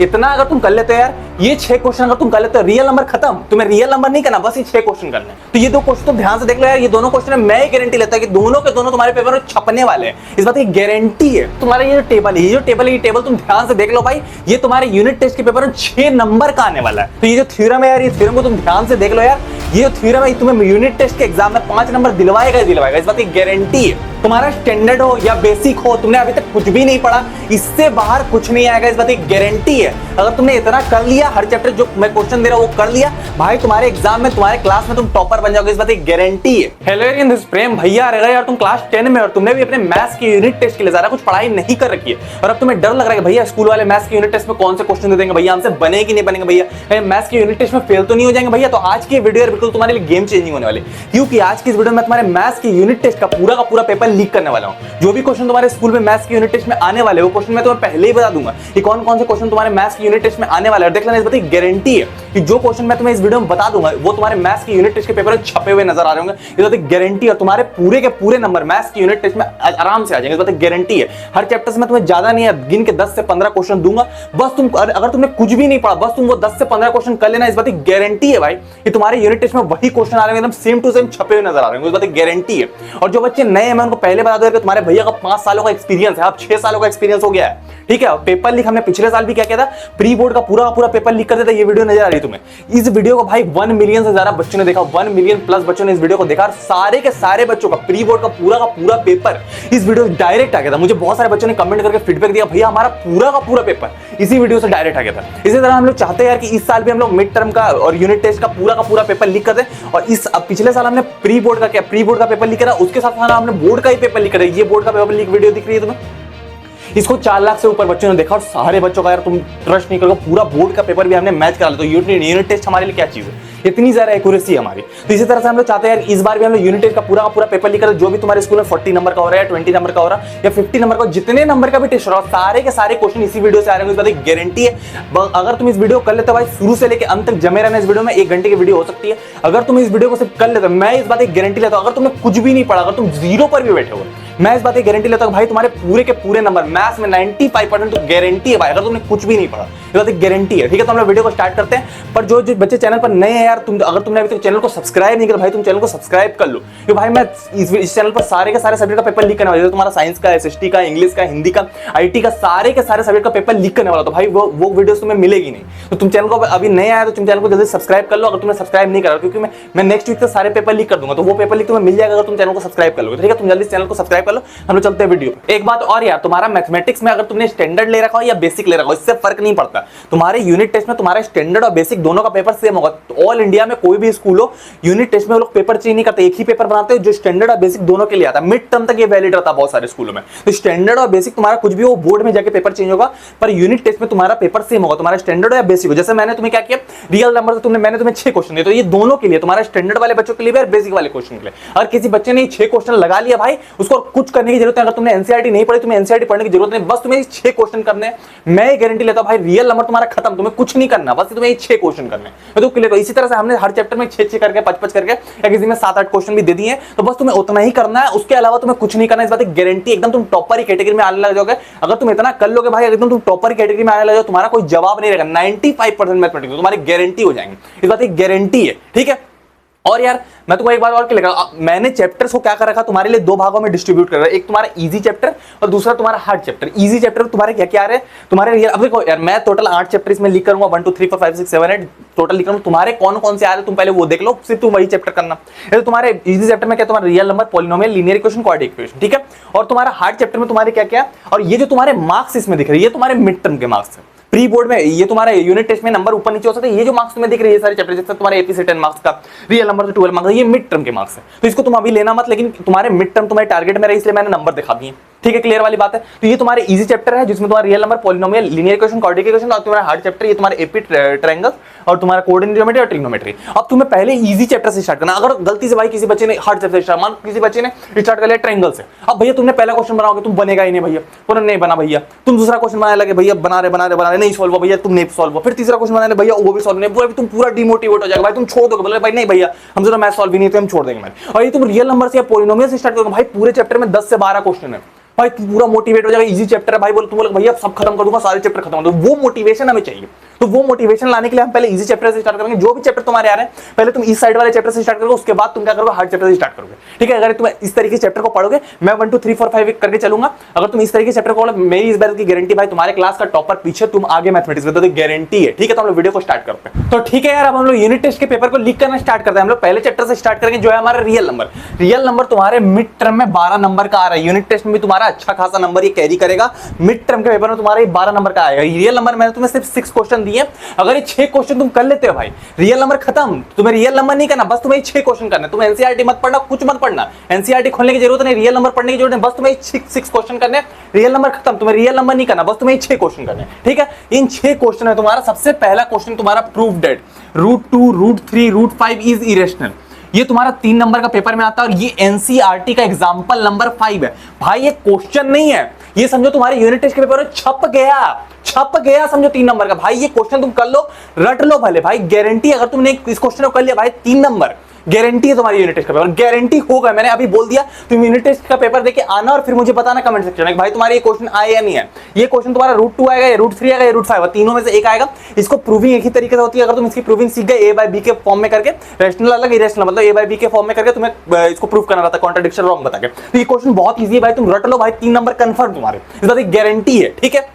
इतना अगर तुम कर लेते हो यार, ये 6 क्वेश्चन अगर तुम कर लेते हो, रियल नंबर खत्म। तुम्हें रियल नंबर नहीं करना, बस ये 6 क्वेश्चन करने हैं। तो ये 2 क्वेश्चन तुम ध्यान से देख लो यार, ये दोनों क्वेश्चन मैं ही गारंटी लेता है कि दोनों के दोनों तुम्हारे पेपर में छपने वाले हैं। इस बात की गारंटी है। तुम्हारा ये जो टेबल है, ये टेबल तुम ध्यान से देख लो भाई, ये तुम्हारे यूनिट टेस्ट के पेपर में 6 नंबर का आने वाला है। तो ये जो थ्योरम है यार, ये थ्योरम को तुम ध्यान से देख लो यार, ये जो थ्योरम है तुम्हें यूनिट टेस्ट के एग्जाम में 5 नंबर दिलवाएगा ही दिलवाएगा। इस बात की गारंटी है। तुम्हारा स्टैंडर्ड हो या बेसिक हो, तुमने अभी तक कुछ भी नहीं पढ़ा, इससे बाहर कुछ नहीं आएगा। इस बात की गारंटी है। अगर तुमने इतना कर लिया, हर चैप्टर जो मैं क्वेश्चन दे रहा हूं वो कर लिया भाई, तुम्हारे एग्जाम में, तुम्हारे क्लास में तुम टॉपर बन जाओगे। इस बात की गारंटी है। हेलो यार, दिस प्रेम भैया रहेगा यार, तुम क्लास 10 में और तुमने भी अपने मैथ्स की यूनिट टेस्ट के लिए ज्यादा कुछ पढ़ाई नहीं कर रखी है और अब तुम्हें डर लग रहा है भैया स्कूल वाले मैथ्स की यूनिट टेस्ट में कौन से क्वेश्चन दे देंगे भैया, हमसे बने कि नहीं बनेंगे भैया, मैथ्स की यूनिट टेस्ट में फेल तो नहीं हो जाएंगे भैया। तो आज की वीडियो बिल्कुल तुम्हारे लिए गेम चेंजिंग होने वाली, क्योंकि आज की इस वीडियो में तुम्हारे मैथ्स की यूनिट टेस्ट का पूरा पेपर लीक करने वाला हूं। जो भी क्वेश्चन तुम्हारे स्कूल में मैथ्स की यूनिट टेस्ट में आने वाले वो क्वेश्चन मैं तुम्हें पहले ही बता दूंगा कि कौन कौन से क्वेश्चन तुम्हारे मैथ्स की यूनिट टेस्ट में आने वाले हैं। देख लेना, इस बात की गारंटी है कि जो क्वेश्चन मैं तुम्हें इस वीडियो में बता दूंगा वो तुम्हारे मैथ्स की यूनिट टेस्ट के पेपर में छपे हुए नजर आ रहे होंगे। इस बात की गारंटी, और तुम्हारे पूरे के पूरे नंबर मैथ्स की यूनिट टेस्ट में आराम से आ जाएंगे। इस बात की गारंटी है। हर चैप्टर से मैं तुम्हें ज्यादा नहीं है, गिन के 10 से 15 क्वेश्चन दूंगा। बस तुम अगर तुमने कुछ भी नहीं पढ़ा, बस तुम वो 10 से 15 क्वेश्चन कर लेना। इस बात की गारंटी है भाई कि तुम्हारे यूनिट टेस्ट में वही क्वेश्चन आ रहे हैं, एकदम सेम टू सेम छपे हुए नजर आ रहे हैं। इस बात की गारंटी है। और जो बच्चे नए हैं, मैं उनको पहले बता दूं कि तुम्हारे भैया का 5 सालों का एक्सपीरियंस है, अब 6 सालों का एक्सपीरियंस हो गया है। ठीक है, पेपर लीक हमने पिछले साल भी क्या किया था, प्री बोर्ड का पूरा पेपर लीक कर देता। ये वीडियो नजर आ रही है तुम्हें, इस वीडियो को भाई 1 मिलियन से ज्यादा बच्चों ने देखा, 1 मिलियन प्लस बच्चों ने इस वीडियो को देखा। और सारे के सारे बच्चों का प्री बोर्ड का पूरा पेपर इस वीडियो से डायरेक्ट आ गया था। मुझे बहुत सारे बच्चों ने कमेंट करके फीडबैक दिया, भैया हमारा पूरा पेपर इसी वीडियो से डायरेक्ट आ गया था। इसी तरह हम लोग चाहते हैं यार कि इस साल भी हम लोग मिड टर्म का और यूनिट टेस्ट का पूरा पेपर लीक कर दें। और पिछले साल हमने प्री बोर्ड का पेपर लीक करा, उसके साथ हमने बोर्ड का ही पेपर लीक करा। ये बोर्ड का पेपर लीक वीडियो दिख रही है तुम्हें, इसको 4 लाख से ऊपर बच्चों ने देखा। और सारे बच्चों का यार तुम ट्रस्ट नहीं करोगे, पूरा बोर्ड का पेपर भी हमने मैच करा लिया। तो यूनिट टेस्ट हमारे लिए क्या चीज है, इतनी ज्यादा एक्यूरेसी है हमारी। तो इसी तरह से हम लोग चाहते हैं यार इस बार भी हम लोग यूनिट टेस्ट का पूरा पेपर लिख कर, जो भी तुम्हारे स्कूल में 40 नंबर का हो रहा है, 20 नंबर का हो रहा है या 50 नंबर का, जितने नंबर का भी टेस्ट हो रहा है, सारे के सारे क्वेश्चन इसी वीडियो से आ रहे हैं। इस बात की गारंटी है। अगर तुम इस वीडियो कर लेते हो भाई, शुरू से लेकर अंत तक जमे रहना इस वीडियो में, 1 घंटे की वीडियो हो सकती है। अगर तुम इस वीडियो को सिर्फ कर लेते हो, मैं इस बात की गारंटी लेता हूं, अगर तुमने कुछ भी नहीं पढ़ा, अगर तुम 0 पर भी बैठे हो, मैं इस बात की गारंटी लेता हूं भाई तुम्हारे पूरे के पूरे नंबर मैथ्स में 95% तो गारंटी है भाई, अगर तुमने कुछ भी नहीं पढ़ा। इस बात की गारंटी है। ठीक है, तो हम लोग वीडियो को स्टार्ट करते हैं। पर जो बच्चे चैनल पर नए हैं यार, अगर तुमने अभी तक चैनल को सब्सक्राइब नहीं किया भाई, तुम चैनल को सब्सक्राइब कर लो, क्योंकि भाई मैं इस चैनल पर सारे के सारे सब्जेक्ट का पेपर लीक करने वाला हूं। तुम्हारा साइंस का, एसएसटी का, इंग्लिश का, हिंदी का, आईटी का, सारे के सारे सब्जेक्ट का पेपर लीक करने वाला। तो भाई वो वीडियोस तुम्हें मिलेगी नहीं। तो तुम चैनल को अभी नए आया तो तुम चैनल को जल्दी सब्सक्राइब कर लो, अगर तुमने सब्सक्राइब नहीं करा, क्योंकि मैं नेक्स्ट वीक तक सारे पेपर लीक कर दूंगा। तो वो पेपर लीक तुम्हें मिल जाएगा अगर तुम चैनल को सब्सक्राइब कर लोगे। ठीक है, तुम जल्दी चैनल को सब्सक्राइब कर लो। हम लोग चलते हैं वीडियो पे। एक बात और यार, तुम्हारा मैथमेटिक्स में अगर तुमने स्टैंडर्ड ले रखा हो या बेसिक ले रखा हो, इससे फर्क नहीं पड़ता। तुम्हारे यूनिट टेस्ट में तुम्हारा स्टैंडर्ड और बेसिक दोनों का पेपर सेम होगा। ऑल इंडिया में कोई भी स्कूल हो, यूनिट टेस्ट में वो लोग पेपर चेंज नहीं करते, एक ही पेपर बनाते हैं जो स्टैंडर्ड और बेसिक दोनों के लिए आता है। मिड टर्म तक ये वैलिड रहता है बहुत सारे स्कूलों में। तो स्टैंडर्ड और बेसिक तुम्हारा कुछ भी हो, बोर्ड में जाके पेपर चेंज होगा, पर यूनिट टेस्ट में तुम्हारा पेपर सेम होगा, तुम्हारा स्टैंडर्ड या बेसिक हो। जैसे मैंने तुम्हें क्या किया, रियल नंबर से मैंने तुम्हें 6 क्वेश्चन दिए, तो ये दोनों के लिए, तुम्हारे स्टैंडर्ड वाले बच्चों के लिए और बेसिक वाले क्वेश्चन के लिए। अगर किसी बच्चे ने 6 क्वेश्चन लगा लिया भाई, उसको कुछ करने की जरूरत है। अगर तुमने एनसीईआरटी नहीं पढ़ी, तुम्हें एनसीईआरटी पढ़ने की जरूरत नहीं, बस तुम्हें 6 क्वेश्चन करने हैं। मैं गारंटी लेता हूं भाई, रियल नंबर तुम्हारा खत्म, तुम्हें कुछ नहीं करना, बस तुम्हें 6 क्वेश्चन करने हैं। तो क्लियर हो। इसी तरह से हमने हर चैप्टर में 6 करके 5 करके या किसी में 7-8 क्वेश्चन भी दे दिए, तो बस तुम्हें उतना ही करना है, उसके अलावा तुम्हें कुछ नहीं करना। इस बात की गारंटी, एकदम तुम टॉपर ही कैटेगरी में आने लग जाओगे। अगर तुम इतना कर लोगे भाई, एकदम तुम टॉपर कैटेगरी में आने लग जाओ, तुम्हारा कोई जवाब नहीं रहेगा। 95% मैथमेटिक्स तुम्हारी गारंटी हो जाएंगे। इस बात की गारंटी है। ठीक है, और यार मैं तुमको एक बार और क्लियर करा, मैंने चैप्टर्स को क्या कर रखा तुम्हारे लिए 2 भागों में डिस्ट्रीब्यूट कर रहा है। एक तुम्हारा इजी चैप्टर और दूसरा तुम्हारा हार्ड चैप्टर। इजी चैप्टर तुम्हारे क्या क्या आ रहे हैं तुम्हारे, अब देखो यार, मैं टोटल 8 चैप्टर इसमें लिख करूंगा, 1 2 3 4 5 6 7 8 टोटल लिख करूंगा। तुम्हारे कौन कौन से आ रहे हैं तुम पहले वो देख लो, फिर तुम वही चैप्टर करना। तो तुम्हारे इजी चैप्टर में क्या, तुम्हारा real number, polynomial, linear equation, quadratic equation. ठीक है, और तुम्हारा हार्ड चैप्टर में तुम्हारे क्या क्या, और ये जो तुम्हारे मार्क्स इसमें दिख रहे हैं, ये तुम्हारे मिड टर्म के मार्क्स है। प्री बोर्ड में ये तुम्हारे यूनिट टेस्ट में नंबर ऊपर नीचे हो सकते हैं। ये जो मार्क्स तुम्हें दिख रहे हैं सारे चैप्टर, जैसे तुम्हारे एपी से 10 मार्क्स का, रियल नंबर से 12 मार्क्स, ये मिड टर्म के मार्क्स है। तो इसको तुम अभी लेना मत, लेकिन तुम्हारे मिड टर्म तुम्हारे टारगेट में रहे, इसलिए मैंने नंबर दिखा दिए। ठीक है, क्लियर वाली बात है। तो ये तुम्हारे इजी चैप्टर है, जिसमें तुम्हारा real number, polynomial, linear equation, quadratic equation, और तुम्हारा हार्ड चैप्टर ये तुम्हारे एपी ट्रायंगल्स और तुम्हारा कोऑर्डिनेट ज्योमेट्री और ट्रिग्नोमेट्री। अब तुम्हें पहले इजी चैप्टर से स्टार्ट करना। अगर गलती से भाई किसी बच्चे ने हार्ड चैप्टर स्टार्ट, मान किसी बच्चे ने स्टार्ट कर लिया ट्रायंगल से, अब भैया तुमने पहला क्वेश्चन बनाओगे, तुम बनेगा ही नहीं भैया, पूरा नहीं बना भैया। तुम दूसरा क्वेश्चन बनाने लगे, भैया बना रहे नहीं सॉल्व हुआ भैया, तुम नहीं सॉल्व हुआ। फिर तीसरा क्वेश्चन बनाने भैया वो भी सॉल्व नहीं, तुम पूरा डिमोटिवेट हो जाएगा भाई, तुम छोड़ दोगे, बोले भाई नहीं भैया हमसे तो मैथ सॉल्व ही नहीं, तो हम छोड़ देंगे मैथ। और ये तुम रियल नंबर से या पॉलिनोमियल से स्टार्ट करोगे भाई, पूरे चैप्टर में 10 से 12 क्वेश्चन है, भाई पूरा मोटिवेट हो जाएगा, इजी चैप्टर है भाई, बोले तुम बोले भैया सब खत्म कर दूंगा, सारे चैप्टर खत्म कर दूंगा, वो मोटिवेशन हमें चाहिए। तो वो मोटिवेशन लाने के लिए हम पहले इजी चैप्टर से स्टार्ट करेंगे। जो भी चैप्टर तुम्हारे आ रहे हैं पहले तुम इस साइड वाले चैप्टर से स्टार्ट करोगे, उसके बाद तुम क्या करोगे, हार्ड चैप्टर से स्टार्ट करोगे। ठीक है, अगर तुम इस तरीके से चैप्टर को पढ़ोगे, मैं 1 2 3 4 5 करके चलूंगा, अगर तुम इस तरीके से चैप्टर को पढ़ो, मेरी इस बात की गारंटी भाई तुम्हारे क्लास का टॉपर पीछे, तुम आगे मैथमेटिक्स में, तो गारंटी है। ठीक है, तो हम लोग वीडियो को स्टार्ट करते हैं। तो ठीक है यार, अब हम लोग यूनिट टेस्ट के पेपर को लीक करना स्टार्ट करते हैं। हम लोग पहले चैप्टर से स्टार्ट करेंगे जो है हमारा रियल नंबर। रियल नंबर तुम्हारे मिड टर्म में 12 नंबर का आ रहा है, यूनिट टेस्ट में भी तुम्हारा अच्छा खासा नंबर ये कैरी करेगा, मिड टर्म के पेपर में तुम्हारा 12 नंबर का आएगा। रियल नंबर मैंने तुम्हें सिर्फ 6 क्वेश्चन दिए, अगर ये 6 क्वेश्चन तुम कर लेते हो भाई, रियल नंबर खत्म। तुम्हें रियल नंबर नहीं करना, बस तुम्हें 6 क्वेश्चन करना है। तुम एनसीईआरटी मत पढ़ना, कुछ मत पढ़ना, एनसीईआरटी खोलने की जरूरत नहीं, रियल नंबर पढ़ने की जरूरत नहीं, बस तुम्हें 6 क्वेश्चन करने, रियल नंबर खत्म। तुम्हें रियल नंबर नहीं करना, बस तुम्हें 6 क्वेश्चन करने। ठीक है, इन 6 क्वेश्चन में तुम्हारा सबसे पहला क्वेश्चन तुम्हारा प्रूफ डेट √2 √3 √5 इज इरेशनल। ये तुम्हारा 3 नंबर का पेपर में आता है और ये एनसीईआरटी का एग्जांपल नंबर 5 है भाई, ये क्वेश्चन नहीं है, ये समझो तुम्हारे यूनिट टेस्ट के पेपर में छप गया समझो 3 नंबर का भाई। ये क्वेश्चन तुम कर लो, रट लो भले भाई, गारंटी। अगर तुमने इस क्वेश्चन को कर लिया भाई 3 नंबर, गारंटी है तुम्हारी यूनिट टेस्ट का पेपर, गारंटी होगा। मैंने अभी बोल दिया, तुम यूनिट टेस्ट का पेपर देके आना और फिर मुझे बताना कमेंट सेक्शन में भाई तुम्हारे ये क्वेश्चन आए या नहीं है। ये क्वेश्चन तुम्हारा √2 आएगा या √3 आएगा या √5, तीनों में से एक आएगा। इसको प्रूविंग एक ही तरीके से होती है, अगर तुम इसकी प्रूविंग सीख गए a/b के फॉर्म में करके, रैशनल अलग इरेशनल मतलब a/b के फॉर्म में करके तुम्हें इसको प्रूव करना रहता है, कॉन्ट्रडिक्शन रॉन्ग बता के। तो ये क्वेश्चन बहुत ईजी है भाई, तुम रट लो भाई, 3 नंबर कंफर्म तुम्हारे, इस बात की गारंटी है। ठीक है,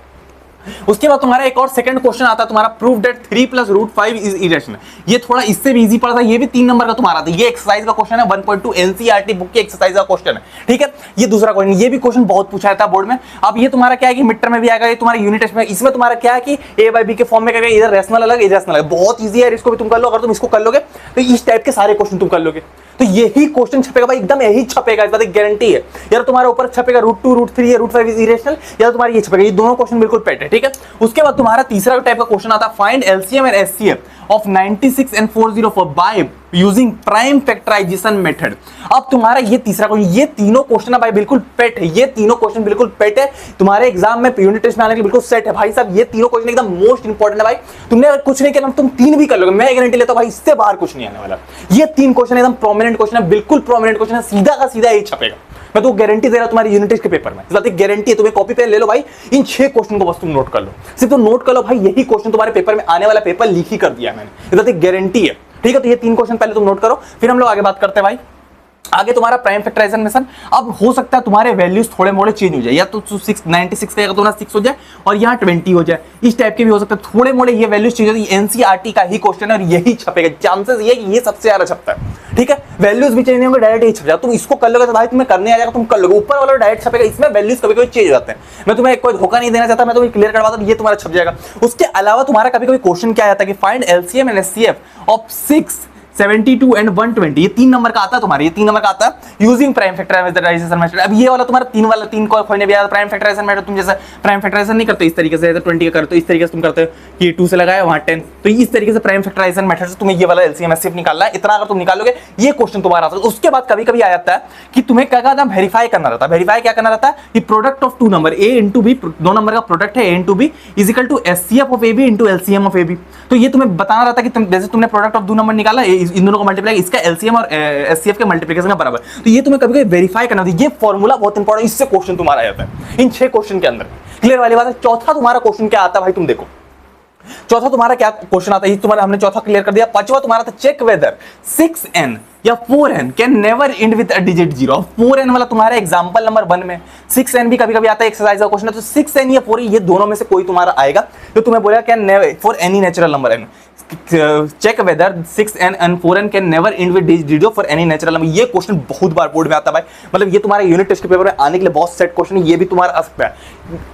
उसके बाद तुम्हारा एक और सेकंड क्वेश्चन आता है तुम्हारा प्रूफ दैट 3 + √5 इज इरेशनल। ये थोड़ा इससे भी इजी पड़ता है, ये भी 3 नंबर का तुम्हारा था। ये एक्सरसाइज का क्वेश्चन है, 1.2 एनसीईआरटी बुक की एक्सरसाइज का क्वेश्चन है। ठीक है, ये दूसरा क्वेश्चन, ये भी क्वेश्चन बहुत पूछा जाता है बोर्ड में। अब ये तुम्हारा क्या है कि मिड टर्म में भी आएगा, ये तुम्हारा यूनिट टेस्ट में, इसमें तुम्हारा क्या है कि a/b के फॉर्म में करके इधर रैशनल अलग इरेशनल अलग, बहुत ईजी है, इसको भी तुम कर लो। अगर तुम इसको कर लोगे तो इस टाइप के सारे क्वेश्चन तुम कर लोगे, तो यही क्वेश्चन छपेगा भाई, एकदम यही छपेगा, इस बात की गारंटी है। यार तुम्हारा ऊपर छपेगा √2 √3 या √5 इज इरेशनल, या तुम्हारा ये छपेगा, ये दोनों क्वेश्चन बिल्कुल पेट है। ठीक है, उसके बाद तुम्हारा तीसरा टाइप का क्वेश्चन आता है find LCM and HCF of 96 and 404 by using prime factorization method. अब तुम्हारा ये तीसरा क्वेश्चन, ये तीनों क्वेश्चन भाई बिल्कुल पेट है, ये तीनों क्वेश्चन बिल्कुल पेट है, तुम्हारे एग्जाम में यूनिट टेस्ट में आने के लिए बिल्कुल सेट है भाई साहब। ये तीनों क्वेश्चन एकदम मोस्ट इंपॉर्टेंट है भाई, तुमने अगर कुछ नहीं किया तुम 3 भी कर लोगे, मैं गारंटी लेता हूं भाई, इससे बाहर कुछ नहीं आने वाला। ये 3 क्वेश्चन एकदम प्रोमिनेंट क्वेश्चन है, बिल्कुल प्रोमिनेंट क्वेश्चन है, सीधा का सीधा यही छपेगा। मैं तो गारंटी दे रहा हूं तुम्हारी यूनिट टेस्ट के पेपर में, इस बात की गारंटी है। तुम्हें कॉपी पेन ले लो भाई, इन 6 क्वेश्चन को बस तुम नोट कर लो, सिर्फ तो नोट कर लो भाई, यही क्वेश्चन तुम्हारे पेपर में आने वाला पेपर लीक ही कर दिया है मैंने, इस बात की गारंटी है। ठीक है, तो ये 3 क्वेश्चन पहले तुम नोट करो, फिर हम लोग आगे बात करते हैं भाई। आगे तुम्हारा प्राइम फैक्टराइजेशन मेथड, अब हो सकता है तुम्हारे वैल्यूज थोड़े मोड़े चेंज हो जाए, या तो 96 का तुम्हारा 6 हो जाए और यहाँ 20 हो जाए, इस टाइप के भी हो सकता है, थोड़े मोड़े ये वैल्यूज चेंज होती है। एनसीईआरटी का ही क्वेश्चन है और यही छपेगा, चांसेस ये कि ये सबसे ज्यादा छपता है। ठीक है, वैल्यूज भी चेंज नहीं होंगे, डायरेक्ट यही छप जाएगा। तुम इसको कर लोगे तो भाई तुम्हें करने आ जाएगा, तुम कर लोगे, ऊपर वाला डायरेक्ट छपेगा, इसमें वैल्यूज कभी कभी चेंज हो जाते हैं। मैं तुम्हें कोई धोखा नहीं देना चाहता, मैं तुम्हें क्लियर करवा दूं, ये तुम्हारा छप जाएगा। उसके अलावा तुम्हारा कभी कभी क्वेश्चन क्या आता है कि find LCM and HCF of 6 72 and 120, ये 3 नंबर का आता है तुम्हारे, ये 3 नंबर का आता है यूजिंग प्राइम फैक्टराइजेशन मेथड। अब ये वाला तुम्हारा 3 को खोलने भी आया, प्राइम फैक्टराइजेशन मेथड तुम जैसे प्राइम फैक्टराइजेशन नहीं करते इस तरीके से, 20 का करते हो इस तरीके से तुम करते हो कि 2 से लगाया वहां 10, तो इस तरीके से प्राइम फैक्टराइजेशन मेथड से तुम्हें ये वाला एलसीएम एचसीएफ निकालना है। इतना अगर तुम निकालोगे ये क्वेश्चन तुम्हारा आता है। उसके बाद कभी कभी आ जाता है कि तुम्हें क्या कहता है, वेरीफाई करना रहता है। वेरीफाई क्या करना रहता है कि product of 2 number a into b, 2 number का प्रोडक्ट है a into b is equal to HCF of ab into LCM of ab। तो ये तुम्हें बताना रहता है कि जैसे तुमने प्रोडक्ट ऑफ 2 नंबर निकाला, इन दोनों को मल्टीप्लाई, इसका एलसीएम और एचसीएफ के मल्टीप्लिकेशन का बराबर, तो ये तुम्हें कभी कभी वेरीफाई करना होता है। ये फॉर्मूला बहुत इंपॉर्टेंट, इससे क्वेश्चन तुम्हारा आ जाता है इन 6 क्वेश्चन के अंदर। क्लियर वाली बात है। चौथा तुम्हारा क्वेश्चन क्या आता है भाई, तुम देखो चौथा तुम्हारा क्या क्वेश्चन आता है, तुम्हारा हमने चौथा क्लियर कर दिया। पांचवा तुम्हारा था चेक वेदर 6n या 4n can never end with a digit 0। 4n वाला तुम्हारा एग्जांपल नंबर 1 में, 6n भी कभी कभी आता है एक्सरसाइज का क्वेश्चन है, तो 6n या 4n ये दोनों में से कोई तुम्हारा आएगा जो तुम्हें बोलेगा can never for any natural number n, check whether 6n and 4n can never end with digit 0 for any natural number. ये क्वेश्चन बहुत बार बोर्ड में आता है भाई, मतलब ये तुम्हारे यूनिट टेस्ट के पेपर में आने के लिए बहुत सेट क्वेश्चन है। ये भी तुम्हारा आ सकता है,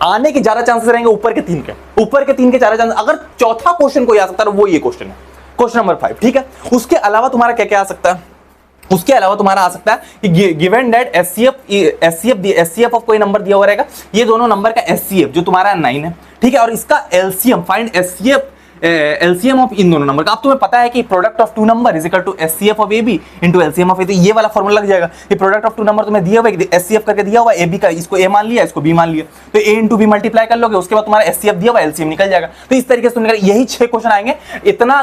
आने के ज्यादा चांसेस रहेंगे ऊपर के 3 के ज्यादा चांसेस। अगर चौथा क्वेश्चन कोई आ सकता है वो ये क्वेश्चन है, क्वेश्चन नंबर 5। ठीक है, उसके अलावा तुम्हारा क्या क्या आ सकता है, उसके अलावा तुम्हारा आ सकता है कि गिवन दैट एचसीएफ ऑफ कोई नंबर दिया हुआ रहेगा, ये दोनों नंबर का एचसीएफ जो तुम्हारा 9 है, ठीक है, और इसका एलसीएम फाइंड एलसीएम ऑफ इन दोनों नंबर का। अब तुम्हें पता है कि product of 2 number is equal to HCF of AB into LCM of A, तो ये वाला फॉर्मूला लग जाएगा कि प्रोडक्ट ऑफ 2 नंबर तुम्हें दिया हुआ है, एचसीएफ करके दिया हुआ है एबी का, इसको ए मान लिया, इसको बी मान लिया, तो ए इंटू बी मल्टीप्लाई कर लोगे, उसके बाद तुम्हारा एचसीएफ दिया हुआ एलसीएम निकल जाएगा। तो इस तरीके से तुम यही 6 क्वेश्चन आएंगे। इतना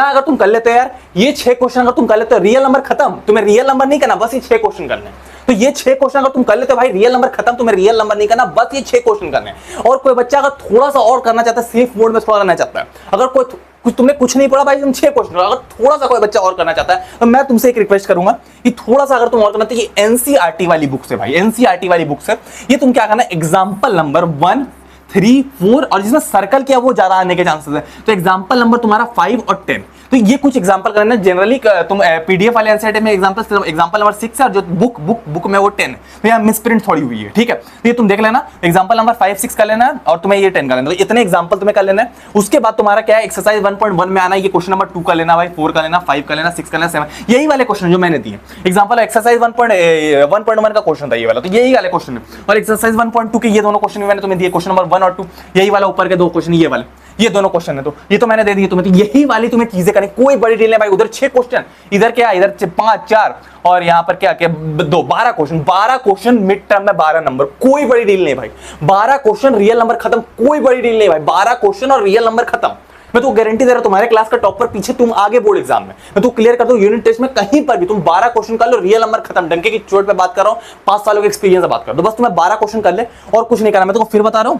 अगर तुम कर लेते हो यार, ये 6 क्वेश्चन अगर तुम कर लेते हो, रियल नंबर खत्म, तुम्हें रियल नंबर नहीं करना, बस ये 6 क्वेश्चन करने। तो ये 6 क्वेश्चन अगर तुम कर लेते हो भाई, रियल नंबर खत्म। तुम्हें रियल नंबर नहीं करना, बस ये 6 क्वेश्चन करने हैं। और कोई बच्चा अगर थोड़ा सा और करना चाहता है, सेफ मोड में थोड़ा करना चाहता है, अगर कोई कुछ तुमने कुछ नहीं पढ़ा भाई, तुम 6 क्वेश्चन, अगर थोड़ा सा कोई बच्चा और करना चाहता है तो मैं तुमसे एक रिक्वेस्ट करूंगा कि थोड़ा सा अगर तुम और करना, तो ये एनसीईआरटी वाली बुक से भाई, एनसीईआरटी वाली बुक से ये तुम क्या करना, एग्जाम्पल नंबर 1, 3, 4 और जिसमें सर्कल किया वो ज्यादा आने के चांसेस है। तो एग्जाम्पल नंबर तुम्हारा 5 और 10, तो ये कुछ एग्जांपल करना है। जनरली तुम पीडीएफ वाले एनसीईआरटी में एग्जांपल नंबर 6 है और जो बुक में वो 10 है, तो यहाँ मिस प्रिंट थोड़ी हुई है, ठीक है। तो ये तुम देख लेना, एग्जांपल नंबर 5, 6 कर लेना और तुम्हें ये 10 कर लेना। तो इतने एग्जांपल तुम्हें कर लेना है। उसके बाद तुम्हारा क्या है, एक्सरसाइज 1.1 में आना है, ये क्वेश्चन नंबर 2 कर लेना भाई, 4 कर लेना, 5 कर लेना, 6 कर लेना, 7, यही वाले क्वेश्चन जो मैंने दिए। एग्जांपल एक्सरसाइज 1.1 का क्वेश्चन था ये वाला, तो यही वाले क्वेश्चन है। और एक्सरसाइज 1.2 के ये दोनों क्वेश्चन मैंने तुम्हें दिए, क्वेश्चन नंबर 1 और 2, यही वाला ऊपर के 2 क्वेश्चन, ये वाले, ये दोनों क्वेश्चन है। तो ये तो मैंने दे दिए तुम्हें, तो यही वाली तुम्हें चीजें करनी, कोई बड़ी डील नहीं भाई। उधर 6 क्वेश्चन, इधर क्या, इधर 5, 4 और यहाँ पर क्या क्या 2, 12 क्वेश्चन, 12 क्वेश्चन मिड टर्म में 12 नंबर, कोई बड़ी डील नहीं भाई। 12 क्वेश्चन रियल नंबर खत्म, कोई बड़ी डील नहीं भाई। 12 क्वेश्चन और रियल नंबर खत्म। मैं तो गारंटी दे रहा हूं, तुम्हारे क्लास का टॉपर पीछे, तुम आगे बोर्ड एग्जाम में, मैं तो क्लियर कर दूं, यूनिट टेस्ट में कहीं पर भी तुम 12 क्वेश्चन कर लो, रियल नंबर खत्म। डंके की चोट पे बात कर रहा हूं, 5 सालों के एक्सपीरियंस से बात कर दो, बस तुम्हें 12 क्वेश्चन कर ले और कुछ नहीं करना। मैं तुमको फिर बता रहा हूं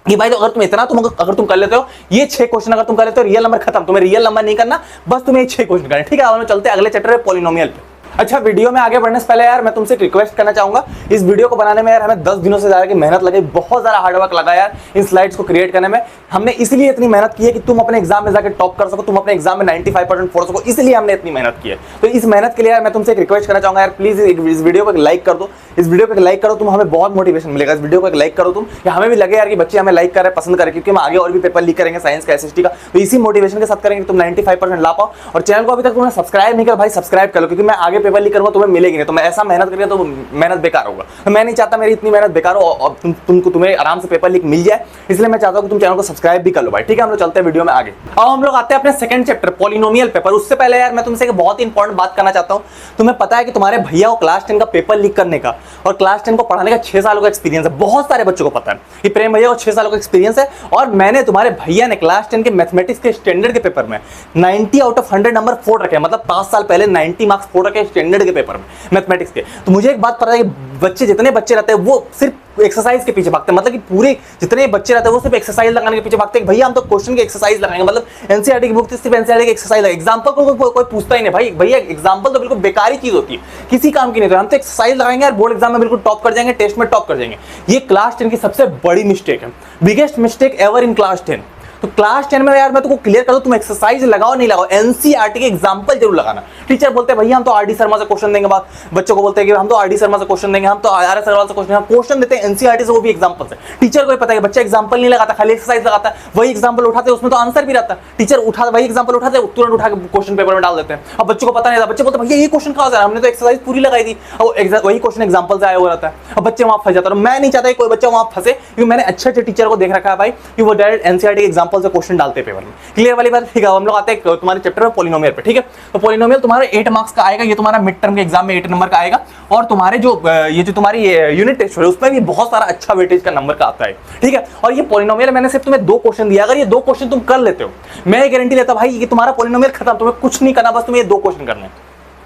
कि भाई, तो अगर तुम इतना अगर तुम कर लेते हो, ये 6 क्वेश्चन अगर तुम कर लेते हो, रियल नंबर खत्म। तुम्हें रियल नंबर नहीं करना, बस तुम्हें ये 6 क्वेश्चन करना, ठीक है। अब हम चलते हैं अगले चैप्टर में, पॉलिनोमियल पे। अच्छा, वीडियो में आगे बढ़ने से पहले यार मैं तुमसे एक रिक्वेस्ट करना चाहूंगा, इस वीडियो को बनाने में यार हमें 10 दिनों से ज्यादा की मेहनत लगी, बहुत ज्यादा हार्डवर्क लगा यार इन स्लाइड्स को क्रिएट करने में। हमने इसलिए इतनी मेहनत की है कि तुम अपने एग्जाम में जाकर टॉप कर सको, तुम अपने एग्जाम में 95% फोड़ सको, इसलिए हमने इतनी मेहनत की है। तो इस मेहनत के लिए यार मैं तुमसे एक रिक्वेस्ट करना चाहूंगा यार, प्लीज इस वीडियो को एक लाइक कर दो, इस वीडियो को एक लाइक करो, तुम हमें बहुत मोटिवेशन मिलेगा। इस वीडियो को एक लाइक करो तुम, या हमें भी लगे यार कि बच्चे हमें लाइक कर रहे हैं, पसंद करें, क्योंकि हम आगे और भी पेपर लीक करेंगे साइंस का, एसएसटी का, तो इसी मोटिवेशन के साथ करेंगे तुम 95% ला पाओ। और चैनल को अभी तक तुमने सब्सक्राइब नहीं किया भाई, सब्सक्राइब कर लो, क्योंकि मैं आगे पेपर लीक करूंगा, तुम्हें मिलेगी नहीं। तो मैं ऐसा मेहनत करिए तो मेहनत बेकार होगा, तो मैं नहीं चाहता मेरी इतनी मेहनत बेकार हो और तुम्हें आराम से पेपर लीक मिल जाए, इसलिए मैं चाहता हूं कि तुम चैनल को सब्सक्राइब भी कर लो भाई, ठीक है। हम लोग चलते हैं वीडियो में आगे। अब हम लोग आते हैं अपने सेकंड चैप्टर, पॉलिनोमियल पेपर। उससे पहले यार मैं तुमसे एक बहुत इंपॉर्टेंट बात करना चाहता हूं। तुम्हें पता है कि तुम्हारे भैया को क्लास 10 का पेपर लीक करने का और क्लास 10 को पढ़ाने का 6 सालों का एक्सपीरियंस है। बहुत सारे बच्चों को पता है कि प्रेम भैया को 6 सालों का एक्सपीरियंस है, और मैंने तुम्हारे भैया ने क्लास 10 के मैथमेटिक्स के स्टैंडर्ड के पेपर में 90 आउट ऑफ 100 नंबर फोड़ रखे, मतलब 5 साल पहले 90 मार्क्स फोड़ रखे स्टैंडर्ड के पेपर में मैथमेटिक्स के। तो मुझे एक बात पता है कि बच्चे, जितने बच्चे रहते हैं वो सिर्फ एक्सरसाइज के पीछे भागते हैं, मतलब कि पूरे जितने बच्चे रहते हैं वो सिर्फ एक्सरसाइज लगाने के पीछे भागते हैं। भैया हम तो क्वेश्चन की एक्सरसाइज लगाएंगे, मतलब एनसीईआरटी की बुक सिर्फ एनसीईआरटी की एक्सरसाइज है, एग्जांपल को कोई पूछता ही नहीं भाई। भैया एग्जांपल तो बिल्कुल बेकार ही चीज होती है, किसी काम की नहीं। तो हम तो एक्सरसाइज लगाएंगे और बोर्ड एग्जाम में बिल्कुल टॉप कर जाएंगे, टेस्ट में टॉप कर जाएंगे। ये क्लास 10 की सबसे बड़ी मिस्टेक है, biggest mistake ever in class 10। तो क्लास 10 में यार मैं तुमको क्लियर कर दूं, तुम एक्सरसाइज लगाओ नहीं लगाओ, एनसीईआरटी के एग्जांपल जरूर लगाना। टीचर बोलते हैं भैया हम तो आरडी शर्मा से क्वेश्चन देंगे, बच्चों को बोलते हैं कि हम तो आरडी शर्मा से क्वेश्चन देंगे, हम तो आरएस अग्रवाल से क्वेश्चन देते हैं एनसीईआरटी से, वो भी एग्जांपल से। टीचर को पता है बच्चा एग्जांपल नहीं लगाता, खाली एक्सरसाइज लगाता है, वही एग्जांपल उठाते हैं, उसमें तो आंसर भी रहता है। टीचर वही एग्जांपल उठाते हैं, तुरंत उठा के क्वेश्चन पेपर में डाल देते हैं। अब बच्चों को पता नहीं था, बच्चे बोलते भैया ये क्वेश्चन कहां से आया, हमने तो एक्सरसाइज पूरी लगाई थी, वही क्वेश्चन एग्जांपल से आया हुआ रहता है। अब बच्चे वहां फंस जाते हैं। मैं नहीं चाहता कोई बच्चा वहां फंसे, क्योंकि मैंने अच्छे टीचर को देख रखा है भाई कि वो डायरेक्ट एनसीईआरटी के एग्जांपल से क्वेश्चन डालते पेपर में। क्लियर वाली बात, ठीक है। हम लोग आते हैं तुम्हारे चैप्टर में पॉलिनोमियल पे, ठीक है। तो पॉलिनोमियल तुम्हारा 8 मार्क्स का आएगा, ये तुम्हारा मिड टर्म के एग्जाम में 8 नंबर का आएगा। और तुम्हारे जो ये जो तुम्हारी यूनिट टेस्ट है उसमें भी बहुत सारा अच्छा वेटेज का नंबर का आता है, ठीक है। और ये पॉलिनोमियल मैंने सिर्फ तुम्हें 2 क्वेश्चन दिया, अगर ये 2 क्वेश्चन तुम कर लेते हो, मैं गारंटी लेता भाई कि तुम्हारा पॉलिनोमियल खत्म, तुम्हें कुछ नहीं करना, बस तुम्हें ये 2 क्वेश्चन करने हैं,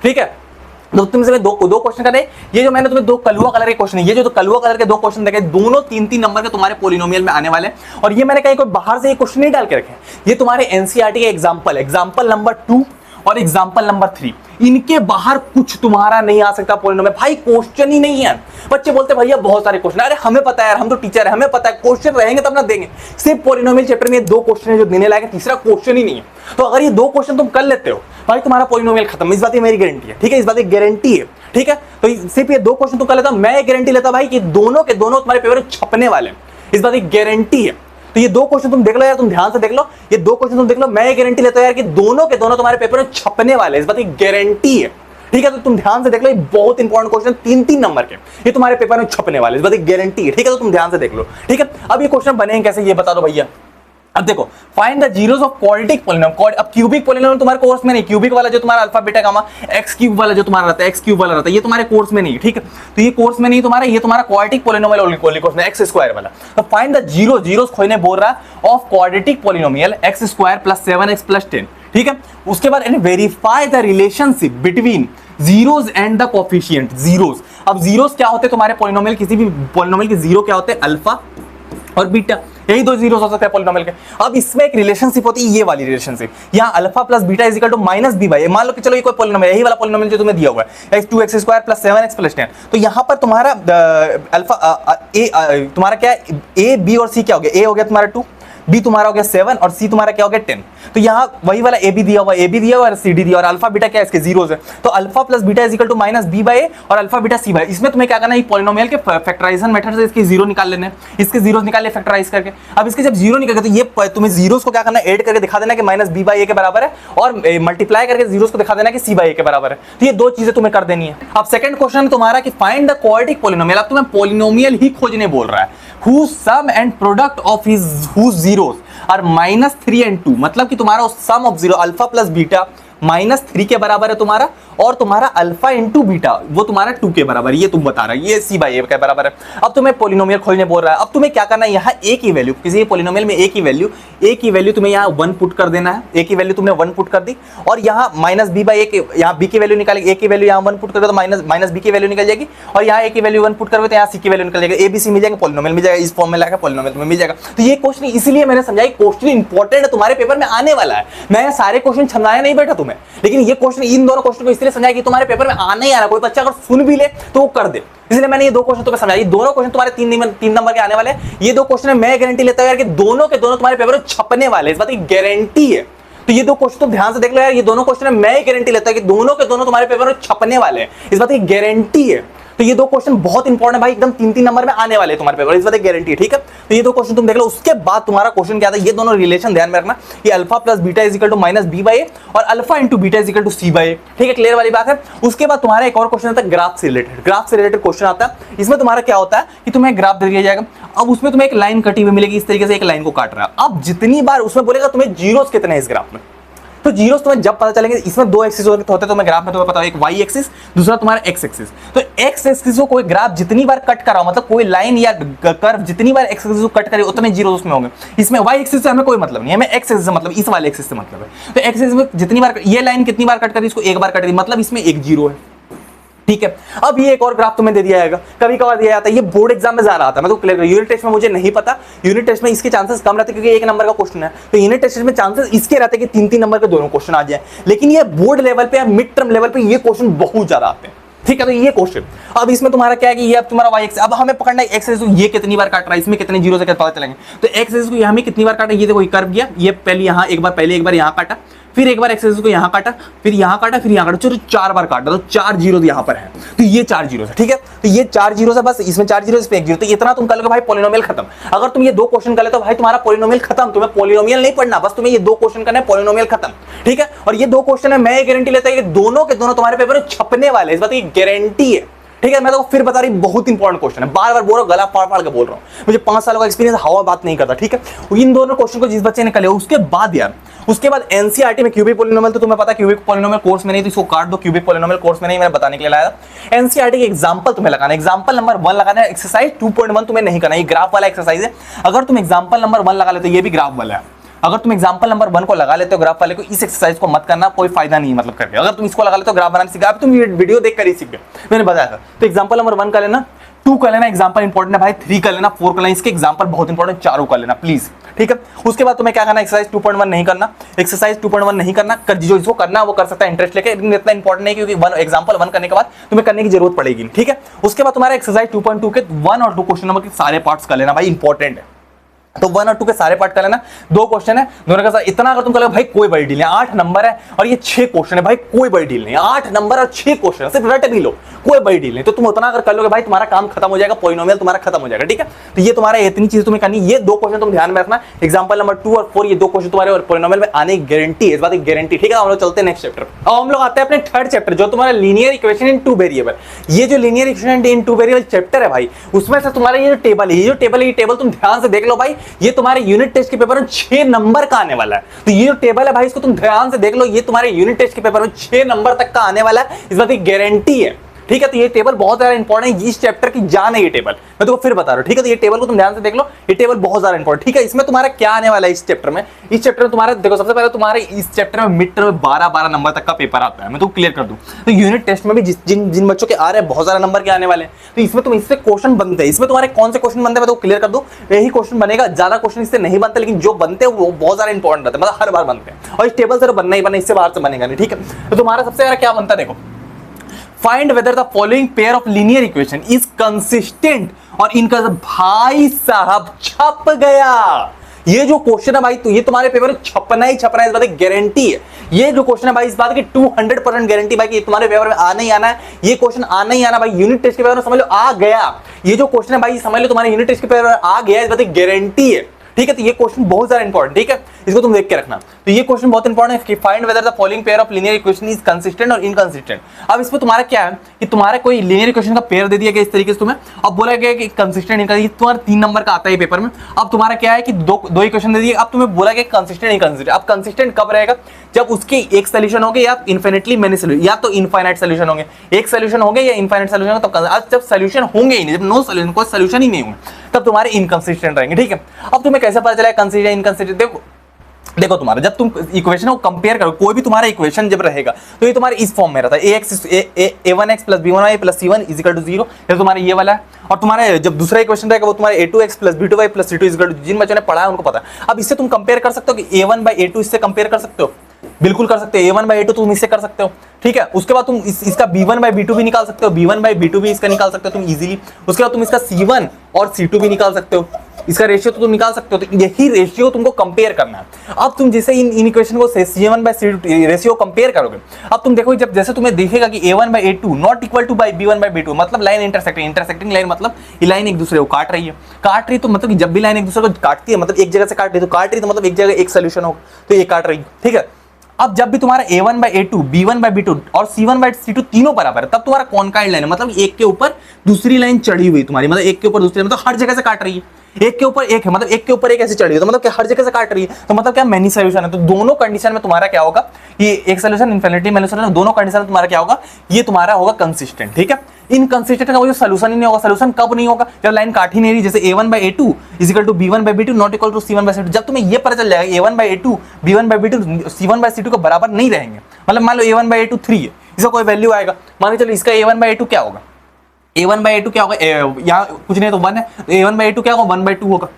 ठीक है। तो तुमसे मैं दो क्वेश्चन कर रहे, ये जो मैंने तुम्हें 2 कलुआ कलर के क्वेश्चन है, ये जो कलुआ कलर के 2 क्वेश्चन देखे, दोनों 3-3 नंबर के तुम्हारे पॉलिनोमियल में आने वाले हैं। और ये मैंने कहीं कोई बाहर से ये क्वेश्चन नहीं डाल के रखे, ये तुम्हारे एनसीईआरटी के एग्जांपल नंबर 2 और एग्जांपल नंबर 3, इनके बाहर कुछ तुम्हारा नहीं आ सकता पॉलिनोमियल। भाई क्वेश्चन ही नहीं है। बच्चे बोलते भैया बहुत सारे क्वेश्चन, अरे हमें पता है यार, हम तो टीचर है, हमें पता है क्वेश्चन रहेंगे तब ना देंगे। सिर्फ पॉलिनोमियल चैप्टर में 2 क्वेश्चन है जो देने लायक है, तीसरा क्वेश्चन ही नहीं है। तो अगर ये 2 क्वेश्चन तुम कर लेते हो भाई, तुम्हारा पॉलिनोमियल खत्म, इस बात की मेरी गारंटी है, ठीक है। इस बात की गारंटी है, ठीक है। तो सिर्फ ये 2 क्वेश्चन तुम कर लेता, मैं गारंटी लेता भाई कि दोनों के दोनों तुम्हारे पेपर में छपने वाले हैं, इस बात की गारंटी है। तो ये 2 क्वेश्चन तुम देख लो यार, तुम ध्यान से देख लो, ये 2 क्वेश्चन तुम देख लो, मैं गारंटी लेता हूं यार कि दोनों के दोनों तुम्हारे पेपर में छपने वाले, इस बात की गारंटी है, ठीक है। तो तुम ध्यान से देख लो, ये बहुत इंपॉर्टेंट क्वेश्चन 3-3 नंबर के, ये तुम्हारे पेपर में छपने वाले, इस बात की गारंटी है, ठीक है। तो तुम ध्यान से देख लो, ठीक है। अब ये क्वेश्चन बनेंगे कैसे ये बता दो भैया। अब देखो, find the zeros of quadratic polynomial. अब क्यूबिक पॉलिनोमियल तुम्हारे कोर्स में नहीं, क्यूबिक वाला जो तुम्हारा alpha beta gamma x cube वाला जो तुम्हारा रहता है, एक्स क्यूब वाला रहता है, ये तुम्हारे कोर्स में नहीं, ठीक है। तो ये कोर्स में नहीं तुम्हारा, ये तुम्हारा क्वाड्रेटिक पॉलिनोमियल ओनली कोर्स में, एक्स स्क्वायर वाला। तो फाइंड द जीरोस खोजने बोल रहा है of quadratic polynomial x square plus 7x plus 10, ठीक है। उसके बाद verify the relationship between zeros and the coefficient zeros. अब जीरोस क्या होते हैं तुम्हारे पॉलिनोमियल, किसी भी पॉलिनोमियल के जीरो क्या होते हैं, अल्फा और बीटा, यही दो जीरोस हो सकते हैं पॉलिनोमियल के। अब इसमें एक रिलेशनशिप होती है, ये वाली रिलेशनशिप, यहाँ alpha plus beta is equal to minus B by A. मान लो कि चलो ये कोई पॉलिनोमियल, यही वाला पॉलिनोमियल जो तुम्हें दिया हुआ है, x 2x square plus 7x plus 10, तो यहाँ पर तुम्हारा अल्फा ए तुम्हारा क्या है, ए बी और सी क्या हो गया, ए हो गया तुम्हारा 2, बी तुम्हारा हो गया 7 और सी तुम्हारा क्या हो गया 10। तो यहाँ वही वाला ए बी दिया हुआ, ए बी दिया हुआ और सी डी दिया, और अल्फा बीटा क्या है, इसके जीरोस है, तो alpha plus beta is equal to minus B by A और अल्फा बीटा सी बाई। इसमें तुम्हें क्या करना है, पॉलिनोमियल के फैक्टराइजेशन मेथड से इसके जीरो निकाल लेने, इसके जीरोस निकाल ले फैक्टराइज करके। अब इसके जब जीरो निकल गए तो ये तुम्हें जीरोस को क्या करना है, ऐड करके दिखा देना कि माइनस बी बाई ए के बराबर है, और मल्टीप्लाई करके जीरोस को दिखा देना कि सी बाई ए के बराबर है। तो ये दो चीजें तुम्हें कर देनी है। अब सेकंड क्वेश्चन तुम्हारा कि फाइंड द क्वाड्रेटिक पॉलिनोमियल। अब तुम्हें पॉलिनोमियल ही खोजने बोल रहा है, whose sum and product of his whose zeros are -3 and 2, मतलब कि तुम्हारा sum of zero alpha plus beta -3 के बराबर है तुम्हारा, और तुम्हारा अल्फा इंटू बीटा वो तुम्हारा 2 के बराबर, ये तुम बता रहा है, ये सी बाई ए के बराबर है। अब तुम्हें पॉलिनोमियल खोजने बोल रहा है। अब तुम्हें क्या करना है, यहाँ ए की वैल्यू, किसी पॉलिनोमियल में ए की वैल्यू तुम्हें यहाँ 1 पुट कर देना है। ए की वैल्यू तुमने 1 पुट कर दी, और यहाँ माइनस बी बाई ए, यहाँ बी की वैल्यू निकालेगी, ए की वैल्यू यहाँ 1 पुट कर दो तो माइनस बी की वैल्यू निकल जाएगी, और यहाँ ए की वैल्यू 1 पुट करोगे तो यहाँ सी की वैल्यू निकल जाएगी, ए बी सी मिल जाएगा, पॉलिनोमियल मिल जाएगा, इस फॉर्म में लाकर पॉलिनोमियल में मिल जाएगा। तो ये क्वेश्चन इसलिए मैंने समझाई, क्वेश्चन इंपॉर्टेंट है, तुम्हारे पेपर में आने वाला है। मैं सारे क्वेश्चन समझाया नहीं बैठा तुम्हें, लेकिन ये क्वेश्चन, इन दोनों क्वेश्चन को इसलिए समझाया कि तुम्हारे पेपर में आने ही आना, कोई बच्चा अगर सुन भी ले तो वो कर दे, इसलिए मैंने ये दो क्वेश्चन तुम्हें समझाया। ये दोनों क्वेश्चन तुम्हारे 3 नंबर के आने वाले हैं। ये दो क्वेश्चन मैं गारंटी लेता हूं यार कि दोनों के दोनों तुम्हारे पेपर में छपने वाले, इस बात की गारंटी है। तो ये दो क्वेश्चन तुम ध्यान से देख लो यार, ये दोनों क्वेश्चन मैं गारंटी लेता हूं कि दोनों के दोनों तुम्हारे पेपर में छपने वाले हैं, इस बात की गारंटी है। तो ये दो क्वेश्चन बहुत इंपॉर्टेंट है भाई, एकदम 3 नंबर में आने वाले हैं तुम्हारे पेपर, इस बात की गारंटी है, ठीक है। तो ये दो क्वेश्चन तुम देख लो, उसके बाद तुम्हारा क्वेश्चन क्या था, ये दोनों रिलेशन ध्यान में रखना, ये alpha plus beta is equal to minus B by A और alpha into beta is equal to C by A, ठीक है, क्लियर वाली बात है। उसके बाद तुम्हारा एक और क्वेश्चन आता है ग्राफ से रिलेटेड क्वेश्चन आता है। इसमें तुम्हारा क्या होता है कि तुम्हें ग्राफ दे दिया जाएगा, अब उसमें तुम्हें एक लाइन कटी हुई मिलेगी, इस तरीके से एक लाइन को काट रहा है। अब जितनी बार उसमें बोलेगा तुम्हें जीरोस कितने हैं इस ग्राफ में, तो जीरोस तुम्हें जब पता चलेंगे, इसमें 2 एक्सिस होते हैं तुम्हें ग्राफ में, तुम्हें पता है, एक वाई एक्सिस, दूसरा तुम्हारा एक्स एक्सिस। तो एक्स एक्सिस को कोई ग्राफ जितनी बार कट कराओ, मतलब कोई लाइन या कर्व जितनी बार एक्स एक्सिस को कट करे उतने जीरोस उसमें होंगे। इसमें वाई एक्सिस से हमें कोई मतलब नहीं है, हमें एक्स एक्सिस से मतलब, इस वाले एक्सिस से मतलब है। तो एक्स एक्सिस में जितनी बार ये लाइन कितनी बार कट करी, इसको एक बार कट करी, मतलब इसमें एक जीरो है, ठीक है। अब ये एक और ग्राफ तुम्हें दे दिया जाएगा, कभी कभार दिया जाता है, ये बोर्ड एग्जाम में ज्यादा आता है, मैं तो क्लियर, यूनिट टेस्ट में मुझे नहीं पता, यूनिट टेस्ट में इसके चांसेस कम रहते हैं क्योंकि 1 नंबर का क्वेश्चन है, तो यूनिट टेस्ट में चांसेस इसके रहते हैं कि 3 नंबर के दोनों क्वेश्चन आ जाए। लेकिन ये बोर्ड लेवल पे या मिड टर्म लेवल पे ये क्वेश्चन बहुत ज्यादा आते हैं, ठीक है। तो ये क्वेश्चन, अब इसमें तुम्हारा क्या है कि ये अब तुम्हारा वाई एक्स, अब हमें पकड़ना है एक्स एक्सिस, ये कितनी बार काट रहा है, इसमें कितने जीरो से पता चलेंगे। तो एक्स एक्सिस को हमें कितनी बार काटा, ये देखो कर्व गया, ये पहले यहाँ एक बार यहाँ काटा, फिर एक बार एक्स एक्सिस को यहाँ काटा, फिर यहाँ काटा, फिर यहाँ काटा, चलो 4 बार काटा, तो 4 जीरो यहाँ पर है, तो ये 4 जीरो है, ठीक है। तो ये 4 जीरो है, बस इसमें 4 जीरो, इसमें 1 जीरो, तो इतना तुम कर लोगे भाई, पॉलिनोमियल खत्म। अगर तुम ये दो क्वेश्चन कर ले तो भाई तुम्हारा पॉलिनोमियल खत्म, तुम्हें पॉलिनोमियल नहीं पढ़ना, बस तुम्हें ये दो क्वेश्चन करना है, पॉलिनोमियल खत्म, ठीक है। और ये दो क्वेश्चन है, मैं गारंटी लेता हूं कि दोनों के दोनों तुम्हारे पेपर में छपने वाले, इस बात की गारंटी है, ठीक है। मैं तो फिर बता रही, बहुत इंपॉर्टेंट क्वेश्चन है, बार बार बोल रहा हूं, गला फाड़ फाड़ के बोल रहा हूं, मुझे 5 सालों का एक्सपीरियंस, हवा बात नहीं करता, ठीक है। इन दोनों क्वेश्चन को जिस बच्चे ने कर लिया, उसके बाद यार, उसके बाद एनसीईआरटी में क्यूबिक पॉलिनोमियल, तो तुम्हें पता क्यूबिक पॉलिनोमियल कोर्स में नहीं, तो इसको काट दो, क्यूबिक पॉलिनोमियल कोर्स में नहीं, मैंने बताने के लिए लाया। एनसीईआरटी के एग्जांपल तुम्हें लगाना, एग्जांपल नंबर 1 लगाना है, एक्सरसाइज 2.1 तुम्हें नहीं करना, ये ग्राफ वाला एक्सरसाइज है। अगर तुम एग्जांपल नंबर 1 लगा लेते, ये भी ग्राफ वाला है, अगर तुम एग्जांपल नंबर 1 को लगा लेते हो ग्राफ वाले को, इस एक्सरसाइज को मत करना, कोई फायदा नहीं मतलब करके। अगर तुम इसको लगा लेते हो ग्राफ बनाने सीखा, अब तुम वीडियो देख कर ही सीख गए, मैंने बताया था। तो एग्जांपल नंबर 1 कर लेना, 2 कर लेना, एग्जांपल इंपॉर्टेंट है भाई, 3 कर लेना, 4 कर लेना, इसके एग्जांपल बहुत इंपॉर्टेंट, 4 कर लेना प्लीज, ठीक है। उसके बाद तुम्हें क्या करना, एक्सरसाइज 2.1 नहीं करना, एक्सरसाइज 2.1 नहीं करना, कर जो इसको करना वो कर सकता है इंटरेस्ट लेके, लेकिन इतना इंपॉर्टेंट नहीं क्योंकि एग्जांपल 1 करने के बाद तुम्हें करने की जरूरत पड़ेगी, ठीक है। उसके बाद तुम्हारा एक्सरसाइज 2.2 के 1 और 2 क्वेश्चन नंबर के सारे पार्ट्स कर लेना भाई, इंपॉर्टेंट है। तो 1 और 2 के सारे पार्ट कर लेना, 2 क्वेश्चन है दोनों का साथ, इतना अगर तुम कर लो भाई कोई बड़ी डील नहीं, 8 नंबर है और ये 6 क्वेश्चन है भाई, कोई बड़ी डील नहीं, 8 नंबर और 6 क्वेश्चन सिर्फ रट भी लो, कोई बड़ी डील नहीं। तो तुम उतना अगर कर लोगे भाई, तुम्हारा काम खत्म हो जाएगा, पॉलिनोमियल तुम्हारा खत्म हो जाएगा, ठीक है। तो ये तुम्हारा इतनी चीज तुम्हें करनी, ये 2 क्वेश्चन तुम ध्यान में रखना, एग्जांपल नंबर 2 और 4, ये 2 क्वेश्चन तुम्हारे पॉलिनोमियल में आने की गारंटी है, इस बात की गारंटी, ठीक है। हम लोग चलते हैं नेक्स्ट चैप्टर। अब हम लोग आते हैं अपने थर्ड चैप्टर, जो तुम्हारा लीनियर इक्वेशन इन 2 वेरिएबल। ये जो linear equation in 2 variable chapter है भाई, उसमें से तुम्हारा ये जो टेबल है, ये टेबल तुम ध्यान से देख लो भाई, ये तुम्हारे टेस्ट के पेपर में 6 नंबर का आने वाला है। तो ये जो टेबल है भाई, इसको तुम ध्यान से देख लो, ये तुम्हारे यूनिट टेस्ट के पेपर में 6 नंबर तक का आने वाला है, इस बात की गारंटी है। ठीक है, तो ये टेबल बहुत ज्यादा इंपॉर्टेंट है, इस चैप्टर की जान है ये टेबल, मैं तुमको फिर बता रहा हूँ। ठीक है, तो ये टेबल को तुम ध्यान से देख लो, ये टेबल बहुत ज्यादा इंपॉर्टेंट। ठीक है, इसमें तुम्हारा क्या आने वाला है इस चैप्टर में, इस चैप्टर में तुम्हारा देखो, सबसे पहले तुम्हारे इस चैप्टर में मिड टर्म में 12 नंबर तक का पेपर आता है, मैं तो क्लियर कर दूं। तो यूनिट टेस्ट में भी जिन बच्चों के आ रहे हैं बहुत सारे नंबर के आने वाले हैं, तो इसमें तुम इससे क्वेश्चन बनते हैं, इसमें तुम्हारे कौन से क्वेश्चन बनते हैं मैं तो क्लियर कर दूं, यही क्वेश्चन बनेगा, ज्यादा क्वेश्चन इससे नहीं बनते, लेकिन जो बनते हैं वो बहुत ज्यादा इंपॉर्टेंट रहते हैं, मतलब हर बार बनते हैं, और इस टेबल से बनना ही बनना, इससे बाहर से बनेगा नहीं। ठीक है, तो तुम्हारा सबसे ज्यादा क्या बनता है, देखो find whether the following pair of linear equation is consistent, और इनका भाई साहब छप गया। ये जो क्वेश्चन है भाई, तो ये तुम्हारे पेपर में छपना ही छपना है, इस बात की गारंटी है। ये जो क्वेश्चन है भाई, इस बात की 200% गारंटी भाई कि तुम्हारे पेपर में आना ही आना है, ये क्वेश्चन आना ही आना भाई। यूनिट टेस्ट के पेपर में समझ लो आ गया, ये जो क्वेश्चन है भाई समझ लो तुम्हारे यूनिट टेस्ट के पेपर में आ गया, इस बात की गारंटी है। ठीक है, तो ये क्वेश्चन बहुत ज्यादा इंपॉर्टेंट, ठीक है, इसको तुम देख के रखना। तो ये क्वेश्चन बहुत इंपॉर्टेंट है कि find whether the following pair of linear equation is consistent और इनकंसिस्टेंट। अब इसमें तुम्हारा क्या है कि तुम्हारा कोई लीनियर इक्वेशन का पेयर दे दिया गया इस तरीके से तुम्हें, अब बोला गया कि कंसिस्टेंट इनकंसिस्टेंट, तुम्हारा 3 नंबर का आता है पेपर में। अब तुम्हारा क्या है कि दो इक्वेशन दे दिए, अब तुम्हें बोला गया कंसिस्टेंट इनकंसिस्टेंट। अब कंसिस्टेंट कब रहेगा, जब उसके एक सोल्यूशन होंगे या इन्फिनिटली मेनी सोल्यूशन, या तो इनफाइनाइट सोल्यूशन होंगे, एक सोल्यूशन होंगे या इनफाइनाइट सोल्यूशन होंगे, तब जब सोल्यूशन होंगे ही नहीं, जब नो सोल्यूशन, कोई सोल्यूशन ही नहीं होंगे, तब तुम्हारे इनकंसिस्टेंट रहेंगे। ठीक है, अब तुम्हें कैसे पता चला कंसिस्टेंट इनकंसिस्टेंट, देखो तुम्हारा जब तुम इक्वेशन को कंपेयर करो, कोई भी तुम्हारा इक्वेशन जब रहेगा तो ये तुम्हारे इस फॉर्म में रहता है, a1x plus b1y plus c1 is equal to 0, ये तुम्हारा ये वाला है। और तुम्हारे जब दूसरा इक्वेशन रहेगा वो तुम्हारे a2x plus b2y plus c2 is equal to, जिन बच्चों ने पढ़ा है उनको पता है। अब इससे तुम कंपेयर कर सकते हो कि a1 बाई a2 इससे कंपेयर कर सकते हो, बिल्कुल कर सकते हो, a1 बाई a2 तुम इससे कर सकते हो। ठीक है, उसके बाद तुम इसका b1 बाई b2 भी निकाल सकते हो, b1 बाई b2 भी इसका निकाल सकते हो तुम इजीली। उसके बाद तुम इसका c1 और c2 भी निकाल सकते हो, इसका रेशियो तो तुम निकाल सकते हो। तो यही रेशियो तुमको कंपेयर करना है। अब तुम जैसे इन इक्वेशन को c1 by c2 ratio compare करोगे, अब तुम देखो जब जैसे तुम्हें दिखेगा कि a1 by a2 not equal two by b1 by b2, मतलब लाइन इंटरसेक्टिंग लाइन, मतलब ये लाइन एक दूसरे को काट रही है, तो मतलब जब भी लाइन एक दूसरे को काटती है, मतलब एक जगह से काट रही है, तो काट रही है तो मतलब एक जगह एक सोल्यूशन होगा, तो ये काट रही है। ठीक है, अब जब भी तुम्हारा a1 by a2, b1 by b2 और c1 बाई c2 तीनों बराबर है, तब तुम्हारा कॉनकाइड लाइन है, मतलब एक के ऊपर दूसरी लाइन चढ़ी हुई तुम्हारी, मतलब एक के ऊपर दूसरी, मतलब हर जगह से काट रही है, एक के ऊपर एक है, मतलब एक के ऊपर एक ऐसे चढ़ी है, तो मतलब क्या हर जगह से काट रही है, तो मतलब क्या मेनी सोल्यूशन है। तो दोनों कंडीशन में तुम्हारा क्या होगा, ये एक सोल्यूशन इनफिनिटी मेनी सोल्यूशन, दोनों कंडीशन में तुम्हारा क्या होगा, ये तुम्हारा होगा कंसिस्टेंट। ठीक है, इनकंसिस्टेंट का वो सोल्यूशन ही नहीं होगा। सोल्यूशन कब नहीं होगा, जब लाइन काट ही नहीं रही, जैसे a1 by a2 is equal to b1 by b2 not equal to c1 by c2। जब तुम्हें ये पता चल जाएगा a1 by a2 b1 by b2 c1 by c2 के बराबर नहीं रहेंगे, मतलब मान लो a1 बाई a2 3 है, इसका कोई वैल्यू आएगा, मान लो चलो इसका a1 बाई a2 क्या होगा, a1 बाई a2 क्या होगा, यहाँ कुछ नहीं तो 1 है, तो a1 बाई a2 क्या होगा, 1 बाई 2 होगा,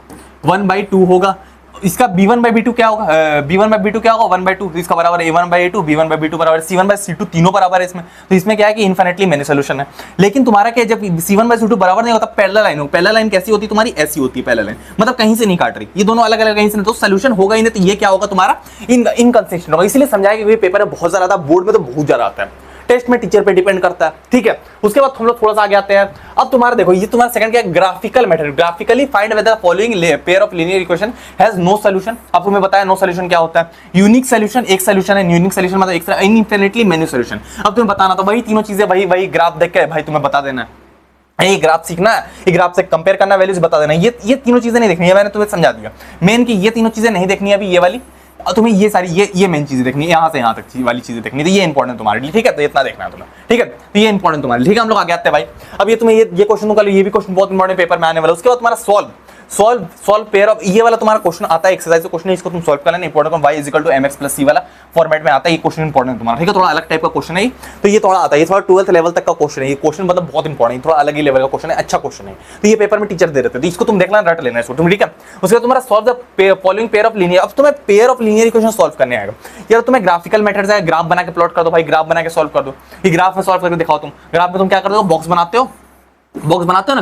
1 बाई 2 होगा। इसका b1 बाई b2 क्या होगा, b1 बाई b2 क्या होगा, 1 बाई 2, इसका बराबर है a1 by a2, b1 by b2 बराबर c1 बाई c2, तीनों बराबर है इसमें। तो इसमें क्या है कि इनफिनिटली मेनी सोल्यूशन है। लेकिन तुम्हारा क्या, जब c1 बाई c2 बराबर नहीं होता, पैरेलल लाइन हो, पैरेलल लाइन कैसी होती है तुम्हारी, ऐसी होती है पैरेलल लाइन, मतलब कहीं से नहीं काट रही, ये दोनों अलग अलग कहीं से नहीं, तो सोल्यूशन होगा ही नहीं, तो ये क्या होगा तुम्हारा इनकंसिस्टेंट होगा। इसलिए समझाया कि ये पेपर में बहुत ज्यादा आता है, बोर्ड में तो बहुत ज्यादा आता है, टेस्ट में टीचर पे डिपेंड करता है। ठीक है, उसके बाद हम लोग थोड़ा सा आगे आते हैं। अब तुम्हारा देखो ये तुम्हारा सेकंड क्या है, graphical method, graphically find whether the following pair of linear equation has no solution. अब तुम्हें बताया नो सॉल्यूशन क्या होता है, यूनिक सॉल्यूशन, एक सॉल्यूशन है, यूनिक सॉल्यूशन मतलब एक इनफिनिटली मेनी सॉल्यूशन। अब तुम्हें बताना, तो वही तीनों चीजें, वही ग्राफ देख के भाई तुम्हें बता देना है, ये ग्राफ सीखना है, ये ग्राफ से कंपेयर करना, वैल्यूज बता देना। ये तीनों चीजें नहीं देखनी है, मैंने तुम्हें समझा दिया मेन की ये तीनों चीजें नहीं देखनी है अभी, ये वाली तुम्हें ये सारी ये मेन चीजें देखनी है, यहाँ से यहाँ तक वाली चीजें देखनी है, तो ये इंपॉर्टेंट तुम्हारे लिए। ठीक है, तो इतना देखना है तुम्हें। ठीक है, तो ये इंपॉर्टेंट तुम्हारे लिए। ठीक है, हम लोग आगे आते हैं भाई। अब ये तुम्हें ये क्वेश्चन निकालो, ये भी क्वेश्चन बहुत इंपॉर्टेंट पेपर में आने वाला है। उसके बाद तुम्हारा सॉल्व पेयर ऑफ, ये वाला तुम्हारा क्वेश्चन आता है, एक्सरसाइज क्वेश्चन है, इसको तुम सॉल्व कर लेना। Important y is equal to mx plus c वाला फॉर्मेट में आता है, ये क्वेश्चन इंपॉर्टेंट तुम्हारा। ठीक है, थोड़ा अलग टाइप का क्वेश्चन है, तो ये थोड़ा आता है, ये थोड़ा 12th लेवल तक का क्वेश्चन है, ये क्वेश्चन मतलब बहुत इंपॉर्टेंट, थोड़ा अलग ही लेवल का क्वेश्चन है, अच्छा क्वेश्चन है, तो ये पेपर में टीचर दे रहे थे, तो इसको तुम देखना, रट लेना इसको तुम। ठीक है, उसके बाद तुम्हारा solve the following pair of linear, अब तुम्हें pair of linear equation solve करने आएगा। यार तुम्हें ग्राफिकल मेथड है, ग्राफ बना के प्लॉट कर दो भाई, ग्राफ बना के सॉल्व कर दो। ये ग्राफ में सॉल्व करके दिखाओ तुम। ग्राफ में तुम क्या करते हो, बॉक्स बनाते हो ना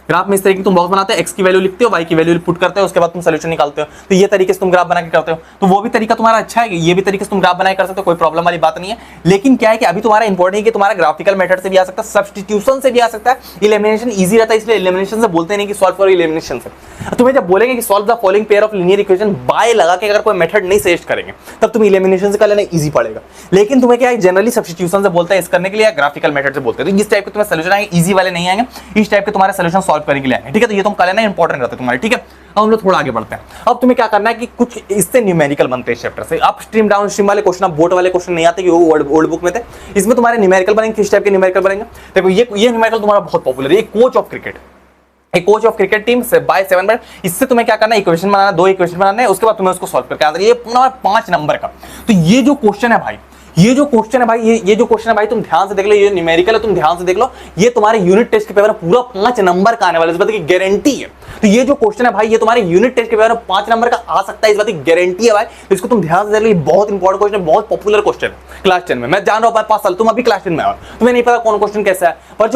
ग्राफ में इस तरीके तुम बॉक्स बनाते हो, x की वैल्यू लिखते हो, y की वैल्यू पुट करते हो, उसके बाद तुम सोल्यूशन निकालते हो। तो ये तरीके से तुम ग्राफ बना के करते हो, तो वो भी तरीका तुम्हारा अच्छा है, ये भी तरीके से तुम ग्राफ बना के कर सकते हो, कोई प्रॉब्लम वाली बात नहीं है। लेकिन क्या है कि अभी तुम्हारा इंपॉर्टेंट है कि तुम्हारा ग्राफिकल मेथड से भी आ सकता है, सब्स्टिट्यूशन से भी आ सकता है, एलिमिनेशन इजी रहता है, इसलिए एलिमिनेशन से बोलते नहीं कि सॉल्व फॉर एलिमिनेशन से। तुम्हें जब बोलेंगे कि solve the following pair of linear equation by लगा के अगर कोई मेथड नहीं सजेस्ट करेंगे, तब तुम एलिमिनेशन से कर लेना, इजी पड़ेगा। लेकिन तुम्हें क्या है, जनरली सब्स्टिट्यूशन से बोलते हैं इस करने के लिए, या ग्राफिकल मेथड से बोलते हैं। तो इस टाइप के तुम्हें सोल्यूशन आएंगे, इजी वाले नहीं आएंगे, इस टाइप के तुम्हारे सोल्यूशन सॉल्व करने के लिए आएंगे, ठीक है। तो ये तुम कर लेना, इंपॉर्टेंट रहता है तुम्हारे, ठीक है। अब हम लोग थोड़ा आगे बढ़ते हैं। अब तुम्हें क्या करना है कि कुछ इससे न्यूमेरिकल बनते हैं चैप्टर से। अप स्ट्रीम डाउन स्ट्रीम वाले क्वेश्चन, बोर्ड वाले क्वेश्चन नहीं आते, क्योंकि ओल्ड बुक में थे। इसमें तुम्हारे न्यूमेरिकल बनेंगे। किस टाइप के न्यूमेरिकल बनेंगे? देखो ये न्यूमेरिकल तुम्हारा बहुत पॉपुलर है, कोच ऑफ क्रिकेट, एक कोच ऑफ क्रिकेट टीम से बाय 7 बार। इससे तुम्हें क्या करना है, इक्वेशन बनाना, 2 इक्वेशन बनाना है, उसके बाद तुम्हें उसको सॉल्व करके आना है। ये पूरा 5 नंबर का। तो ये जो क्वेश्चन है भाई, ये जो क्वेश्चन है भाई, तुम ध्यान से देख लो, ये न्यूमेरिकल है, तुम ध्यान से देख लो। ये तुम्हारे यूनिट टेस्ट के पेपर में पूरा 5 नंबर का आने वाला है, इस बात की गारंटी है। तो ये जो क्वेश्चन है भाई, ये तुम्हारे यूनिट टेस्ट के पेपर में 5 नंबर का आ सकता है, इस बात की गारंटी है भाई। तो इसको तुम ध्यान से देख लो, ये बहुत इंपॉर्टेंट क्वेश्चन है, बहुत पॉपुलर क्वेश्चन है क्लास 10 में। मैं जान रहा हूँ 5 साल, तुम अभी क्लास 10 में आओ, तुम्हें नहीं पता कौन क्वेश्चन कैसा है, पर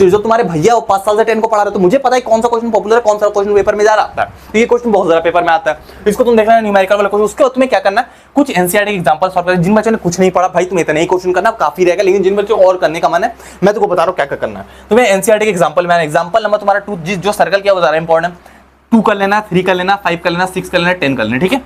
जो तुम्हारे भैया वो 5 साल से 10 को पढ़ा रहे, तो मुझे पता है कौन सा क्वेश्चन पॉपुलर है, कौन सा क्वेश्चन पेपर में जा रहा आता है। तो ये क्वेश्चन बहुत ज्यादा पेपर में आता है, इसको तुम देखना है न्यूमेरिकल वाला क्वेश्चन। उसके बाद तुम्हें क्या करना है, कुछ एनसीईआरटी के एग्जांपल सॉल्व करना। जिन बच्चों ने कुछ नहीं पढ़ा भाई, तुम्हें इतना ही क्वेश्चन करना काफी रहेगा, लेकिन जिन बच्चों को और करने का मन है, मैं तुमको बता रहा हूं क्या क्या करना है। तुम्हें एनसीईआरटी के एग्जांपल में एग्जांपल नंबर तुम्हारा 2, जो सर्कल किया वो ज्यादा इंपॉर्टेंट है। 2 कर लेना, 3 कर लेना, 5 कर लेना, 6 कर लेना, 10 कर लेना, ठीक है।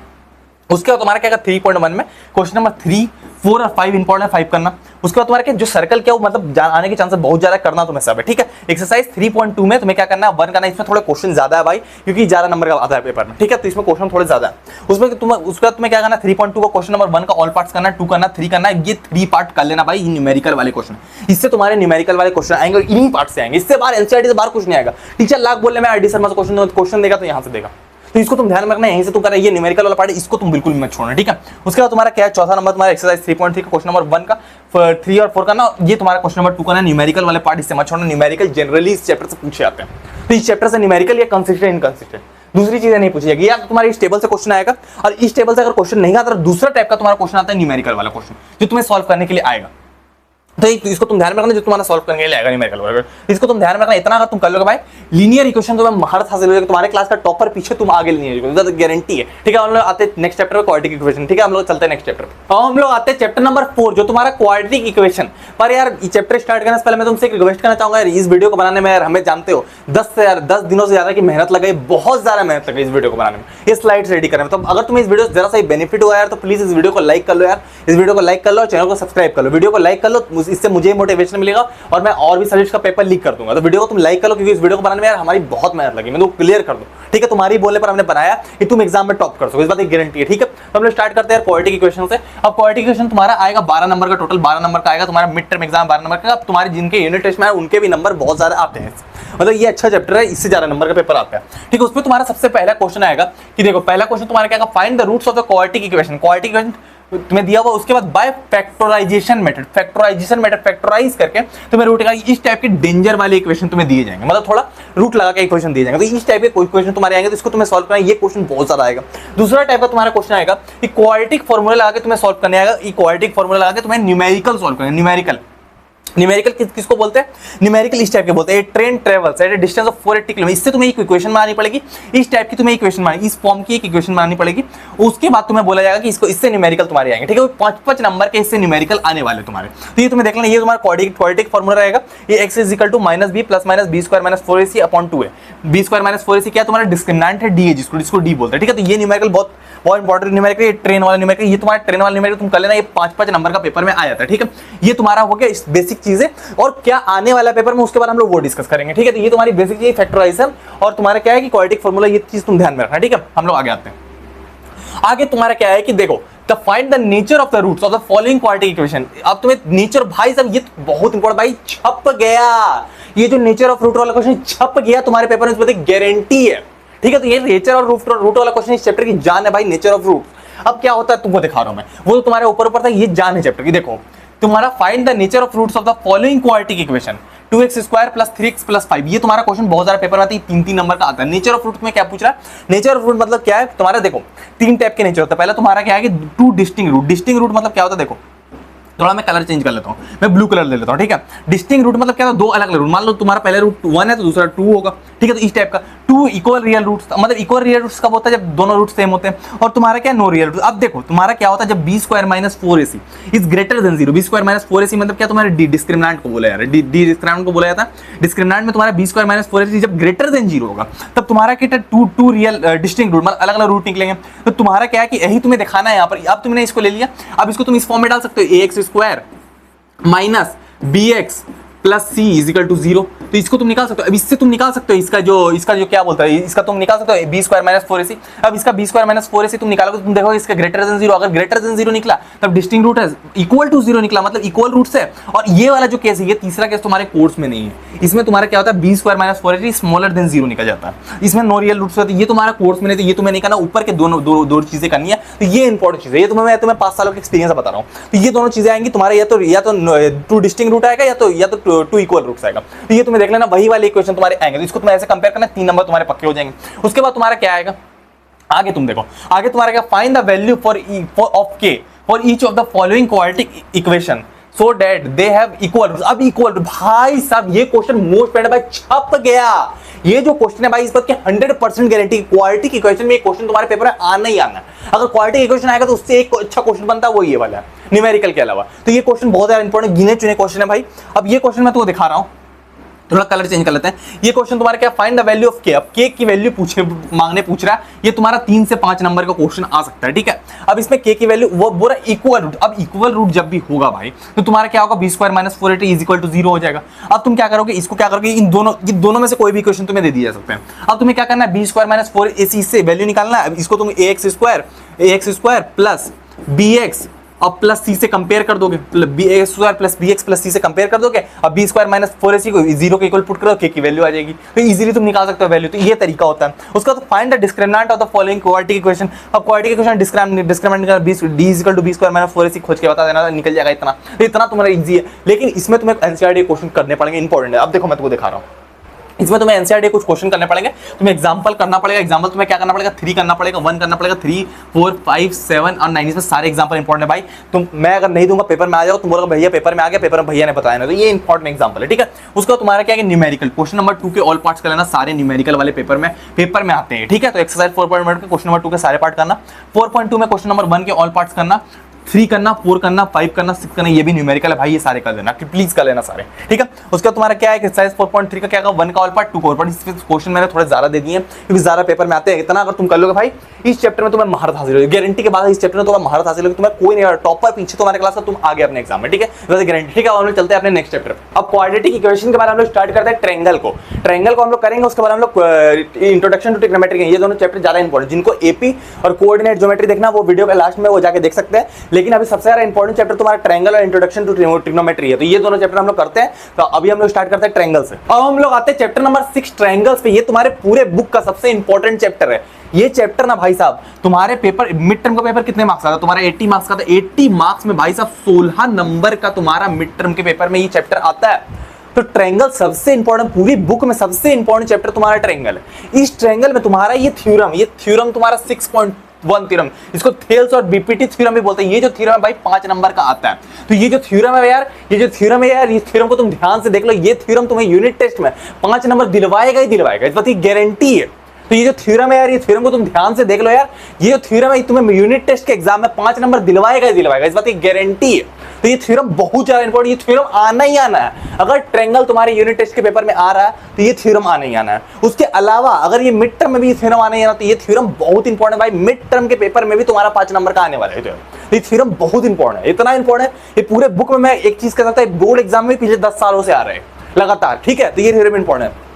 उसके बाद तुम्हारा क्या 3.1 में क्वेश्चन नंबर 3, 4 और 5 इंपॉर्टेंट, 5 करना। उसके बाद तुम्हारा जो सर्कल क्या, वो मतलब आने के चांसेस बहुत ज्यादा करना तुम्हें सब है, ठीक है। एक्सरसाइज 3.2 में तुम्हें क्या करना है, 1 करना है। इसमें थोड़े क्वेश्चन ज्यादा है भाई, क्योंकि ज्यादा नंबर का आता है पेपर में, ठीक है। तो इसमें क्वेश्चन थोड़े ज्यादा है। उसके बाद तुम्हें क्या करना है, 3.2 का क्वेश्चन नंबर 1 का ऑल पार्ट्स करना, 2 करना, 3 करना। ये 3 पार्ट कर लेना भाई, न्यूमेरिकल वाले क्वेश्चन। इससे तुम्हारे न्यूमेरिकल वाले क्वेश्चन आएंगे, इन्हीं पार्ट से आएंगे। इससे बाहर एनसीईआरटी से बाहर कुछ नहीं आएगा। टीचर लाख बोलने में आरडी शर्मा से क्वेश्चन देगा तो यहाँ से देगा, तो इसको तुम ध्यान में रखना। यहीं से तुम करना, ये न्यूमेरिकल वाला पार्ट है, इसको तुम बिल्कुल मत छोड़ना, ठीक है। उसके बाद तुम्हारा क्या है, चौथा नंबर तुम्हारा एक्सरसाइज 3.3 का क्वेश्चन नंबर 1 का 3 और 4 करना। ये तुम्हारा क्वेश्चन नंबर 2 का ना, न्यूमेरिकल वाले पार्ट इससे मत छोड़ना। न्यूमेरिकल जनरली इस चैप्टर से पूछे जाते हैं, तो इस चैप्टर से न्यूमेरिकल या कंसिस्टेंट इनकंसिस्टेंट दूसरी चीजें नहीं पूछी जाएगी। या तो तुम्हारे इस टेबल से क्वेश्चन आएगा, और इस टेबल से अगर क्वेश्चन नहीं आता तो दूसरा टाइप का तुम्हारा क्वेश्चन आता है, न्यूमेरिकल वाला क्वेश्चन, जो तुम्हें सॉल्व करने के लिए आएगा। तो इसको तुम ध्यान में रखना, जो तुम्हारा सॉल्व करने के लिए आएगा न्यूमेरिकल वाला, इसको तुम ध्यान में रखना। इतना अगर तुम कर लोगे भाई, लीनियर इक्वेशन तुम्हें महारत हासिल हो जाएगी, तुम्हारे क्लास का टॉपर पीछे तुम आगे लीनियर इक्वेशन, गारंटी है, ठीक है। हम लोग आते हैं नेक्स्ट चैप्टर में, क्वाड्रेटिक इक्वेशन, ठीक है। हम लोग चलते हैं नेक्स्ट चैप्टर पे। हम लोग आते हैं चैप्टर नंबर 4, जो तुम्हारा क्वाड्रेटिक इक्वेशन। पर यार ये चैप्टर स्टार्ट करने से पहले मैं तुमसे एक रिक्वेस्ट करना चाहूंगा, इस वीडियो को बनाने में यार हमें जानते हो 10 दिनों से ज्यादा की मेहनत लगाई, बहुत ज्यादा मेहनत लगाई इस वीडियो को बनाने में, ये स्लाइड्स रेडी करने में। तो अगर तुम्हें इस वीडियो से जरा सा बेनिफिट हुआ यार, तो प्लीज इस वीडियो को लाइक कर लो यार, इस वीडियो को लाइक कर लो, चैनल को सब्सक्राइब कर लो, वीडियो को लाइक कर लो, इससे मुझे मोटिवेशन मिलेगा और मैं और भी सब्जेक्ट्स का पेपर लीक कर दूंगा। तो वीडियो को तुम लाइक कर लो, क्योंकि इस वीडियो को बनाने में यार हमारी बहुत मेहनत लगी, मैं तो क्लियर कर दूं, ठीक है। तुम्हारी बोलने पर हमने बनाया कि तुम एग्जाम में टॉप कर सको, इस बात की गारंटी है, ठीक है। तो हम लोग स्टार्ट करते हैं क्वाड्रेटिक इक्वेशन से। अब क्वाड्रेटिक इक्वेशन तुम्हारा आएगा 12 नंबर का, टोटल 12 नंबर का आएगा तुम्हारा। मिड टर्म एग्जाम 12 नंबर का। अब तुम्हारे जिनके यूनिट टेस्ट में है उनके भी नंबर बहुत ज्यादा आते हैं, मतलब ये अच्छा चैप्टर है, इससे ज्यादा नंबर का पेपर आता है, ठीक है। उसमें तुम्हारा सबसे पहला क्वेश्चन आएगा कि देखो, पहला क्वेश्चन तुम्हारा क्या, find the roots of the quadratic equation. Quadratic equation तुम्हें दिया हुआ, उसके बाद बाय फैक्टराइजेशन मेथड, फैक्टराइज करके तुम्हें रूट का इस टाइप के डेंजर वाले इक्वेशन तुम्हें दिए जाएंगे, मतलब थोड़ा रूट लगा के इक्वेशन दिए जाएंगे। तो इस टाइप के कोई क्वेश्चन तुम्हारे आएंगे, तो इसको तुम्हें सॉल्व करना है, ये क्वेश्चन बहुत ज्यादा आएगा। दूसरा टाइप का तुम्हारा क्वेश्चन आएगा कि क्वाड्रेटिक फॉर्मूला लगा के तुम्हें सॉल्व करने आएगा, ये क्वाड्रेटिक फॉर्मूला लगा के तुम्हें न्यूमेरिकल सॉल्व करना है। न्यूमेरिकल किसको बोलते हैं, न्यूमेरिकल इस टाइप के बोलते हैं, train travels eight A distance of 480 kilometre. इससे तुम्हें एक इक्वेशन बनानी पड़ेगी, इस टाइप की तुम्हें इक्वेशन बनानी, इस फॉर्म की एक इक्वेशन बनानी पड़ेगी। उसके बाद तुम्हें बोला जाएगा कि इसको इससे न्यूमेरिकल तुम्हारे आएंगे, ठीक है। 5 नंबर के इससे न्यूमेरिकल आने वाले तुम्हारे। तो ये तुम्हें देख लेना, ये तुम्हारा क्वाड्रेटिक फॉर्मूला रहेगा। ये x is equal to -b plus minus b square minus 4ac upon 2 है। b स्क्वायर माइनस 4ac क्या तुम्हारा डिस्क्रिमिनेंट है, d है, जिसको d बोलते हैं, ठीक है। तो ये न्यूमेरिकल बहुत इंपॉर्टेंट न्यूमेरिकल, ये ट्रेन वाला न्यूमेरिकल, ये तुम्हारा ट्रेन वाला न्यूमेरिकल तुम कर लेना, ये 5 नंबर का पेपर में आ जाता है, ठीक है। ये तुम्हारा हो गया इस बेसिक चीजें, और क्या आने वाला पेपर में उसके बाद हम लोग वो डिस्कस करेंगे, ठीक है। तो ये तुम्हारी बेसिक चीज फैक्टराइजेशन, और तुम्हारा क्या है कि क्वाड्रेटिक फॉर्मूला, ये चीज तुम ध्यान में रखना, ठीक है। हम लोग आगे आते हैं। आगे तुम्हारा क्या है कि देखो, the find the nature of the roots of the following quadratic equation. अब तुम्हें नेचर, भाई साहब ये बहुत इंपॉर्टेंट, भाई छप गया, ये जो नेचर ऑफ रूट वाला क्वेश्चन छप गया तुम्हारे पेपर में, इसमें गारंटी है, ठीक है। तो ये नेचर और रूट वाला क्वेश्चन इस चैप्टर की जान है भाई, नेचर ऑफ रूट। अब क्या होता है तुमको दिखा रहा हूं मैं, वो तो तुम्हारे ऊपर था, ये जान है चैप्टर की। देखो तुम्हारा find the nature of roots of the following quadratic equation, 2x square plus 3x plus 5। ये तुम्हारा क्वेश्चन बहुत सारे पेपर में आता है, 3 नंबर का आता है। नेचर ऑफ रूट में क्या पूछ रहा है, नेचर ऑफ रूट मतलब क्या है तुम्हारा, देखो 3 टाइप के नेचर होता है। पहला तुम्हारा क्या है कि 2 डिस्टिंक्ट रूट मतलब क्या होता है, देखो थोड़ा मैं कलर चेंज कर लेता हूँ, मैं ब्लू कलर ले लेता हूँ, ठीक है। डिस्टिंक्ट रूट मतलब क्या है, 2 अलग अलग रूट। मान लो तुम्हारा पहले रूट 1 है तो दूसरा 2 होगा, ठीक है। तो इस टाइप का 2 इक्वल रियल रूट्स, मतलब इक्वल रियल रूट्स कब होता है, जब दोनों रूट सेम होते हैं। और तुम्हारा क्या नो रियल रूट। अब देखो तुम्हारा क्या होता है, जब b square minus 4ac is greater than 0, b square minus 4ac मतलब क्या, तुम्हारे डिस्क्रिमिनेंट को बोला यार, डिस्क्रिमिनेंट को बोला जाता है। डिस्क्रिमिनेंट में तुम्हारा b स्क्वायर माइनस 4ac जब ग्रेटर देन 0 होगा, तब तुम्हारा क्या 2 रियल डिस्टिंक्ट रूट, मतलब अलग अलग रूट निकलेंगे। तो तुम्हारा क्या है कि यही तुम्हें दिखाना है यहाँ पर। अब तुमने इसको ले लिया, अब इसको तुम इस फॉर्म में डाल सकते हो, ax square minus bx plus C is equal to 0, तो इसको तुम निकाल सकते हो। अब इससे तुम निकाल सकते हो इसका जो क्या बोलता है, इसका तुम निकाल सकते हो बी स्क्वायर माइनस 4ac। अब इसका बी स्क्वायर माइनस 4ac तुम निकालोगे तो तुम देखोगे इसका ग्रेटर देन 0, अगर ग्रेटर देन 0 निकला तब डिस्टिंक्ट रूट है, इक्वल टू 0 निकला मतलब इक्वल रूट से। और ये वाला जो केस है, ये तीसरा केस तुम्हारे कोर्स में नहीं है, इसमें तुम्हारा क्या होता है B square minus 4ac smaller than 0 निकल जाता है, इसमें नो रियल रूट्स होते हैं। ये तुम्हारा कोर्स में नहीं, तो ये तुम्हें नहीं करना, ऊपर के दो चीजें करनी है। तो ये इंपॉर्टेंट चीज है, ये मैं तुम्हें 5 सालों के एक्सपीरियंस से बता रहा हूँ। तो ये दोनों चीजें आएंगी तुम्हारे, या तो 2 डिस्टिंक्ट रूट आएगा या तो 2 इक्वल रूट्स आएगा। तो ये तुम्हें देख लेना, वही वाले इक्वेशन तुम्हारे आएंगे, तो इसको तुम्हें ऐसे कंपेयर करना, 3 नंबर तुम्हारे पक्के हो जाएंगे। उसके बाद तुम्हारा क्या आएगा आगे, तुम देखो आगे तुम्हारा क्या, find the value of k for each of the following quadratic equation so that they have equal roots. अब इक्वल, भाई साहब ये क्वेश्चन मोस्ट पेंड भाई छप गया। ये जो क्वेश्चन है भाई, इस बात की 100% गारंटी, क्वाड्रेटिक इक्वेशन में ये क्वेश्चन तुम्हारे पेपर में आना ही आना है। अगर क्वाड्रेटिक इक्वेशन आएगा तो उससे एक अच्छा क्वेश्चन बनता है, वो ये वाला है न्यूमेरिकल के अलावा। तो ये क्वेश्चन बहुत ज्यादा इंपॉर्टेंट, गिने चुने क्वेश्चन है भाई। अब ये क्वेश्चन मैं तुमको दिखा रहा हूं, थोड़ा कलर चेंज कर लेते हैं। ये क्वेश्चन तुम्हारा क्या, फाइंड द वैल्यू ऑफ के। अब के की वैल्यू पूछ रहा है, ये तुम्हारा 3 से 5 नंबर का क्वेश्चन आ सकता है, ठीक है। अब इसमें के की वैल्यू वो बोला इक्वल रूट। अब इक्वल रूट जब भी होगा भाई, तो तुम्हारा क्या होगा, B square minus 4ac is equal to 0 हो जाएगा। अब तुम क्या करोगे, इसको क्या करोगे, इन दोनों में से कोई भी इक्वेशन तुम्हें दे दिए जा सकते हैं। अब तुम्हें क्या करना है, बी स्क्वायर माइनस 4ac से वैल्यू निकालना है। अब इसको तुम ax स्क्वायर प्लस bx अब प्लस सी से कंपेयर कर दोगे, bx square plus bx plus C से कंपेयर कर दोगे। अब बी स्क्वायर माइनस 4ac को 0 के इक्वल पुट करो, के की वैल्यू आ जाएगी, तो इजीली तुम निकाल सकते हो वैल्यू। तो ये तरीका होता है उसका। तो find the discriminant of the following quadratic equation. अब क्वाड्रेटिक इक्वेशन डिस्क्रिमिनेंट का d is equal to B square minus 4ac खोज के बता देना, निकल जाएगा इतना। तो इतना तुम्हारा इजी है, लेकिन इसमें तुम्हें एनसीईआरटी क्वेश्चन करने पड़ेंगे, इंपॉर्टेंट है। अब देखो मैं तुमको दिखा रहा हूँ, इसमें तुम्हें एनसीईआरटी कुछ क्वेश्चन करने पड़ेंगे, तुम्हें एग्जांपल करना पड़ेगा। एग्जांपल तुम्हें क्या करना पड़ेगा, 3 करना पड़ेगा, 1 करना पड़ेगा, 3, 4, 5, 7 और 9, इसमें सारे एग्जांपल इंपॉर्टेंट है भाई। मैं अगर नहीं दूंगा पेपर में आ जाओ, तुम बोलोगे भैया पेपर में आ गया, पेपर में भैया ने बताया ना, तो ये इंपॉर्टेंट एग्जांपल है, ठीक है। उसका तुम्हारा क्या है, न्यूमेरिकल क्वेश्चन नंबर 2 के ऑल पार्ट्स कर लेना, सारे न्यूमेरिकल वाले पेपर में आते हैं, ठीक है। तो एक्सरसाइज 4.1 के क्वेश्चन नंबर 2 के सारे पार्ट करना, 4.2 में क्वेश्चन नंबर 1 के ऑल पार्ट्स करना, 3 करना, 4 करना, 5 करना, 6 करना, ये भी न्यूमेरिकल है भाई, ये सारे कर लेना, प्लीज कर लेना सारे, ठीक है। उसका तुम्हारा क्या है, एक्सरसाइज 4.3 का क्या होगा, 1 का ऑल पार्ट, 2 का ऑल पार्ट। इस क्वेश्चन मैंने थोड़े ज्यादा दे दिए क्योंकि ज्यादा पेपर में आते हैं। इतना अगर तुम कर लोगे भाई, इस चैप्टर में तुम्हें महारत हासिल होगी, गारंटी के बाद इस चैप्टर में तुम्हें महारत हासिल होगी। तुम्हें कोई नहीं टॉपर पीछे तुम्हारे क्लास का, तुम आगे अपने एग्जाम में, ठीक है, वैसे गारंटी, ठीक है। हम लोग चलते हैं अपने नेक्स्ट चैप्टर। अब क्वाड्रेटिक इक्वेशन के बारे में हम लोग स्टार्ट करते हैं ट्रायंगल को हम लोग करेंगे। उसके बाद हम लोग इंट्रोडक्शन टू ट्रिग्नोमेट्री, ये दोनों चैप्टर ज्यादा इंपॉर्टेंट, जिनको एपी और कोऑर्डिनेट ज्योमेट्री देखना, वो वीडियो के लास्ट में वो जाके देख सकते हैं। लेकिन अभी सबसे ज्यादा इंपॉर्टेंट चैप्टर तुम्हारा ट्रायंगल और इंट्रोडक्शन टू ट्रिग्नोमेट्री है, तो ये दोनों चैप्टर हम लोग करते हैं। तो अभी हम लोग स्टार्ट करते हैं ट्रायंगल से। अब हम लोग आते हैं चैप्टर नंबर 6 ट्रायंगल्स पे। ये तुम्हारे पूरे बुक का सबसे इंपॉर्टेंट चैप्टर है। ये चैप्टर ना भाई साहब, तुम्हारे पेपर मिड टर्म का पेपर कितने मार्क्स आता है तुम्हारा, 80 मार्क्स का था। 80 मार्क्स में भाई साहब 16 नंबर का तुम्हारा मिड टर्म के पेपर में ये चैप्टर आता है। तो ट्रायंगल सबसे इंपॉर्टेंट, पूरी बुक में सबसे इंपॉर्टेंट चैप्टर तुम्हारा ट्रायंगल है। इस ट्रायंगल में तुम्हारा ये थ्योरम तुम्हारा 6.1 थ्योरम, इसको थेल्स और बीपीटी थ्योरम भी बोलते हैं। ये जो थ्योरम है भाई 5 नंबर का आता है। तो ये जो थ्योरम है यार, इस थ्योरम को तुम ध्यान से देख लो। ये थ्योरम तुम्हें यूनिट टेस्ट में 5 नंबर दिलवाएगा ही दिलवाएगा, इस बात की गारंटी है। तो ये जो थ्योरम है यार, ये थ्योरम को तुम ध्यान से देख लो यार। ये जो थ्योरम है तुम्हें यूनिट टेस्ट के एग्जाम में 5 नंबर दिलवाएगा ही दिलवाएगा, इस बात की गारंटी है। तो ये थ्योरम बहुत ज्यादा इंपॉर्टेंट, ये थ्योरम आना ही आना है। अगर ट्रायंगल तुम्हारे यूनिट टेस्ट के पेपर में आ रहा है तो ये थ्योरम आना ही आना है। उसके अलावा अगर ये मिड टर्म में भी थ्योरम आना ही आना, तो ये थ्योरम बहुत इंपॉर्टेंट है भाई। मिड टर्म के पेपर में भी तुम्हारा 5 नंबर का आने वाला है। तो ये थ्योरम बहुत इंपॉर्टेंट है, इतना इंपॉर्टेंट है ये पूरे बुक में। मैं एक चीज कह सकता है, बोर्ड एग्जाम में पिछले 10 सालों से आ रहे हैं लगातार, ठीक है। तो ये थ्योरम इंपॉर्टेंट है।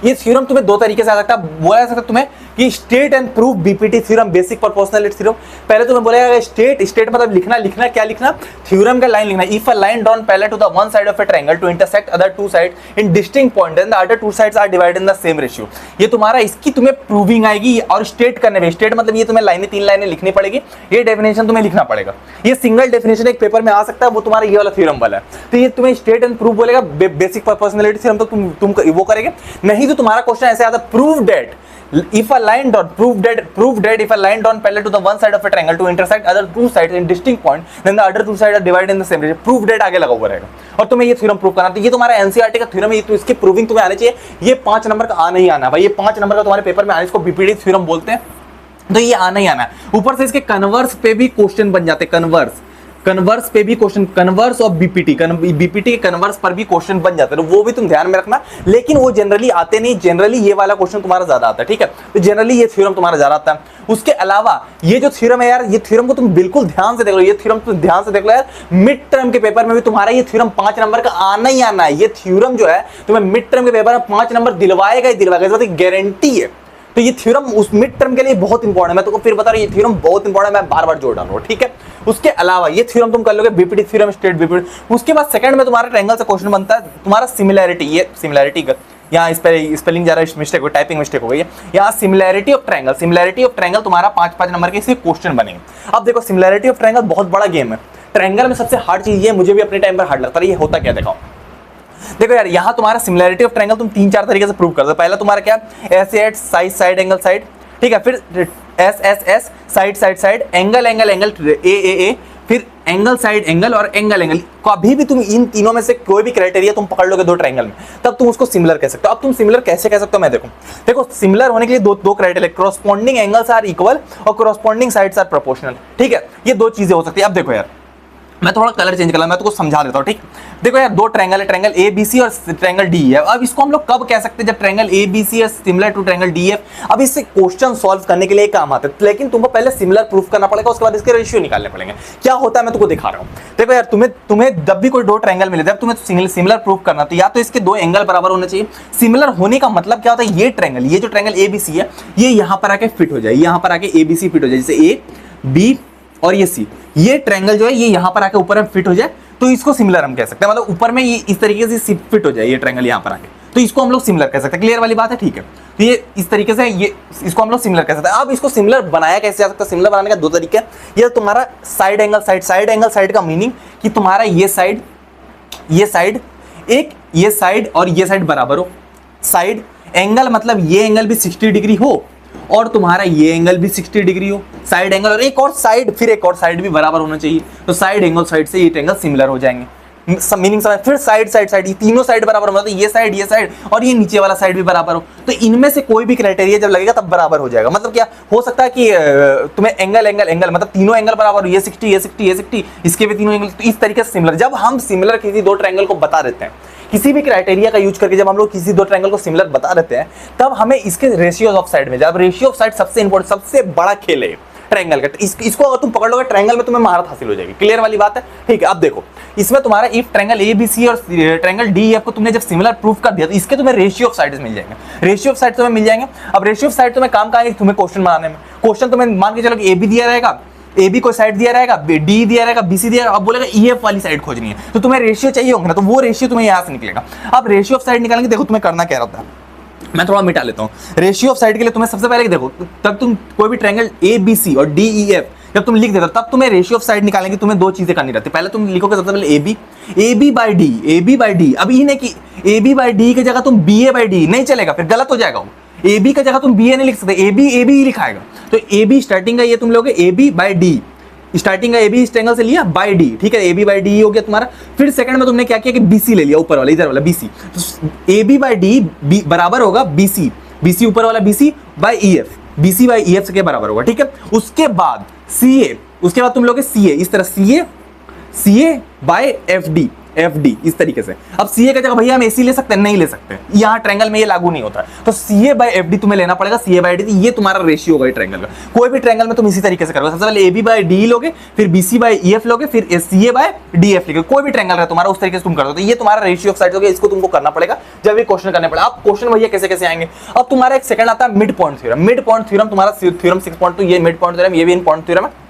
ये थ्योरम तुम्हें 2 तरीके से आ सकता है, बोला जा सकता है तुम्हें कि state and proof BPT theorem, basic proportionality theorem. पहले तुम्हें बोलेगा स्टेट मतलब लिखना क्या लिखना, थ्योरम का लाइन लिखना। If a line drawn parallel to the one side of a triangle to intersect other 2 side in distinct point, then the other 2 sides are divided in the same ratio. ये तुम्हारा इसकी तुम्हें proving आएगी और state करने में। State मतलब ये तुम्हें 3 लाइनें लिखनी पड़ेगी, ये डेफिनेशन तुम्हें लिखना पड़ेगा। ये सिंगल डेफिनेशन एक पेपर में आ सकता है, वो तुम्हारा ये वाला थ्योरम वाला है। तो ये तुम्हें स्टेट एंड प्रूफ बोलेगा, बेसिक प्रोपोर्शनलिटी थ्योरम तो तुम वो करेंगे। नहीं तो तुम्हारा क्वेश्चन ऐसे आता है, prove that if a line dot prove that if a line drawn parallel to the one side of a triangle to intersect other 2 sides in distinct point, then the other 2 sides are divided in the same ratio. prove that आगे लगा हुआ रहेगा और तुम्हें ये theorem prove करना। तो ये तुम्हारा एनसीईआरटी का थ्योरम है, तो इसकी प्रूविंग तुम्हें आनी चाहिए। ये 5 नंबर का आना ही आना भाई, ये 5 नंबर का तुम्हारे पेपर में आना, इसको बीपीटी थ्योरम बोलते हैं। तो ये आना ही आना है। ऊपर से इसके कन्वर्स पे भी क्वेश्चन बन जाते हैं। कन्वर्स पे भी क्वेश्चन, कन्वर्स और बीपीटी, बीपीटी के कन्वर्स पर भी क्वेश्चन बन जाते हैं, वो भी तुम ध्यान में रखना। लेकिन वो जनरली आते नहीं, जनरली ये वाला क्वेश्चन तुम्हारा ज्यादा आता है, ठीक है। तो जनरली ये थ्योरम तुम्हारा ज्यादा आता है। उसके अलावा ये जो थ्योरम है यार, ये थ्योरम को तुम बिल्कुल ध्यान से देख लो, ये थ्योरम तुम ध्यान से देख लो यार, मिड टर्म के पेपर में भी तुम्हारा ये थ्योरम 5 नंबर का आना ही आना है। ये थ्योरम जो है तुम्हें मिड टर्म के पेपर में 5 नंबर दिलवाएगा ही दिलवाएगा, इस बात की गारंटी है। तो ये थ्योरम उस मिड टर्म के लिए बहुत इंपॉर्टेंट है, मैं तुमको फिर बता रहा हूं, ये थ्योरम बहुत इंपॉर्टेंट है, मैं बार बार जोड़ डाल रहा हूं, ठीक है। उसके अलावा ये थ्योरम तुम कर लोगे, बीपीटी थ्योरम, स्ट्रेट बीपीटी। उसके बाद सेकंड में तुम्हारा ट्रायंगल से क्वेश्चन बनता है तुम्हारा सिमिलैरिटी। ये सिमिलैरिटी यहाँ इस पर स्पेलिंग जा रहा है, मिस्टेक हो, टाइपिंग मिस्टेक हो गई है। यहाँ similarity of triangle, similarity of triangle तुम्हारा 5-5 नंबर के इसके क्वेश्चन बनेंगे। अब देखो सिमिलैरिटी ऑफ ट्रायंगल बहुत बड़ा गेम है। ट्रायंगल में सबसे हार्ड चीज ये मुझे भी अपने टाइम पर हार्ड लगता है। ये होता क्या देखो, देखो यार, यहाँ तुम्हारा सिमिलैरिटी ऑफ ट्रायंगल तुम 3-4 तरीके से प्रूव कर दो। पहला तुम्हारा क्या, S at side side angle side, ठीक है। फिर S S S side side side, angle angle angle, A A A, फिर एंगल साइड एंगल और एंगल एंगल। कभी भी तुम इन तीनों में से कोई भी क्राइटेरिया तुम पकड़ लोगे दो ट्रायंगल में, तब तुम उसको सिमिलर कह सकते हो। अब तुम सिमिलर कैसे कह सकते हो, मैं देखो सिमिलर होने के लिए दो criteria, corresponding angles are equal और कॉरस्पॉन्डिंग साइड्स आर प्रोपोर्शनल, ठीक है। ये दो चीजें हो सकती है। अब देखो यार, मैं थोड़ा कलर चेंज कर रहा हूं, मैं तुमको समझा देता हूं, ठीक। देखो यार, दो ट्रायंगल है, ट्रायंगल ए बी सी और ट्रायंगल डी है। अब इसको हम लोग कब कह सकते हैं, जब ट्रायंगल ए बी सी है similar to triangle D F. अब इससे क्वेश्चन सॉल्व करने के लिए काम आते हैं, लेकिन तुमको पहले सिमिलर प्रूफ करना पड़ेगा, उसके बाद इसके रेशियो निकालने पड़ेंगे। क्या होता है मैं तुमको दिखा रहा हूं। देखो यार, तुम्हें जब भी कोई दो ट्रायंगल मिले, जब तुम्हें सिमिलर प्रूफ करना, तो या तो इसके दो एंगल बराबर होने चाहिए। सिमिलर होने का मतलब क्या होता है, ये ट्रायंगल, ये जो ट्रायंगल ए बी सी है, ये यहाँ पर आके फिट हो जाए, यहाँ पर आके ए बी सी फिट हो जाए, जैसे ए बी और ये सी, ये ट्रायंगल जो है ये यहाँ पर आके ऊपर में फिट हो जाए, तो इसको सिमिलर हम कह सकते हैं। मतलब ऊपर में ये इस तरीके से फिट हो जाए ये ट्रायंगल यहाँ पर आके, तो इसको हम लोग सिमिलर कह सकते हैं। क्लियर वाली बात है, ठीक है। तो ये इस तरीके से ये इसको हम लोग सिमिलर कह सकते हैं। अब इसको सिमिलर बनाया कैसे जा सकता है, सिमिलर बनाने का दो तरीके हैं। ये तुम्हारा side angle side, side angle side का मीनिंग कि तुम्हारा ये साइड एक, ये साइड और ये साइड बराबर हो। साइड एंगल मतलब ये एंगल भी 60 डिग्री हो और तुम्हारा ये एंगल भी 60 डिग्री हो। साइड एंगल और एक और साइड, फिर एक और साइड भी बराबर होना चाहिए, तो साइड एंगल साइड से ये एंगल सिमिलर हो जाएंगे। मीनिंग समझ। फिर साइड साइड साइड, ये तीनों साइड बराबर होना, तो ये साइड और ये नीचे वाला साइड भी बराबर हो, तो इनमें से कोई भी क्राइटेरिया जब लगेगा तब बराबर हो जाएगा। मतलब क्या हो सकता है कि तुम्हें एंगल एंगल एंगल मतलब तीनों एंगल बराबर हो, ये 60 ये 60 ये 60, इसके भी तीनों एंगल, तो इस तरीके से सिमिलर। जब हम सिमिलर किसी दो ट्रायंगल को बता देते हैं, किसी भी क्राइटेरिया का यूज करके जब हम लोग किसी दो ट्रायंगल को सिमिलर बता देते हैं, तब हमें इसके रेशियोज ऑफ साइड में, जब रेशियो ऑफ साइड सबसे इंपॉर्टेंट, सबसे बड़ा खेल है ट्रायंगल का। इसको अगर तुम पकड़ लोगे ट्रायंगल में, तुम्हें महारत हासिल हो जाएगी। क्लियर वाली बात है, ठीक है। अब देखो, इसमें तुम्हारा if triangle A B C और ट्रायंगल डी एफ को तुमने जब सिमिलर प्रूफ कर दिया, तो इसके तुम्हें रेशियो ऑफ साइड्स मिल जाएंगे। रेशियो ऑफ साइड तुम्हें मिल जाएंगे। अब रेशियो ऑफ साइड तुम्हें काम का आएगा तुम्हें क्वेश्चन बनाने में। क्वेश्चन तुम्हें मान के चलो कि ए बी दिया रहेगा, ए बी को साइड दिया रहेगा, डी दिया रहेगा, बी सी दिया रहेगा, अब बोलेगा ई एफ वाली साइड खोजनी है, तो तुम्हें रेशियो चाहिए होंगे ना, तो वो रेशियो तुम्हें यहाँ से निकलेगा। अब रेशियो ऑफ साइड निकालेंगे, देखो तुम्हें करना क्या रहता है, मैं थोड़ा मिटा लेता हूँ। रेशियो ऑफ साइड के लिए तुम्हें सबसे पहले देखो, तब तुम कोई भी ट्रायंगल ए बी सी और डी ई एफ जब तुम लिख देते हो, तब तुम्हें रेशियो ऑफ साइड निकालेंगे, तुम्हें दो चीजें करनी रहती है। पहले तुम लिखोगे सबसे पहले A B by D, A B by D. अब ये नहीं कि ए बी बाई डी की जगह तुम बी ए बाई डी, नहीं चलेगा, फिर गलत हो जाएगा वो। ए बी की जगह तुम बी ए नहीं लिख सकते, ए बी ही लिखाएगा। तो ए बी स्टार्टिंग का ये तुम लोगे A B by D, starting का ए बी इस एंगल से लिया बाई डी, ठीक है, ए बी बाई डी हो गया तुम्हारा। फिर सेकंड में तुमने क्या किया कि बी सी ले लिया, ऊपर वाला, इधर वाला बी सी, तो ए बी बाई डी बराबर होगा बी सी ऊपर वाला B C by E F, B C by E F से क्या बराबर होगा, ठीक है। उसके बाद सी ए, उसके बाद तुम लोगे सी ए, इस तरह सी ए बाई एफ डी इस तरीके से। अब सी ए का जगह भैया हम एसी ले सकते हैं, नहीं ले सकते, यहाँ ट्रायंगल में ये लागू नहीं होता है, तो सी ए बाई एफ डी तुम्हें लेना पड़ेगा। सी ए बाई डी, ये तुम्हारा रेशियो होगा ट्रायंगल का। कोई भी ट्रायंगल में तुम इसी तरीके से करोगे, सबसे पहले ए बी बाई डी लोगे, फिर B C by E F लोगे, फिर C A by D F लोगे। कोई भी ट्रायंगल है तुम्हारा, उस तरीके से तुम कर दो, तो ये तुम्हारा रेशियो ऑफ साइड हो गया। इसको तुमको करना पड़ेगा जब ये क्वेश्चन करने पड़ेगा। अब क्वेश्चन भैया कैसे कैसे आएंगे। अब तुम्हारा एक सेकंड आता है mid point theorem. Mid point theorem तुम्हारा थ्योरम 6.2, ये मिड पॉइंट थ्योरम, ये भी इंपॉर्टेंट थ्योरम है,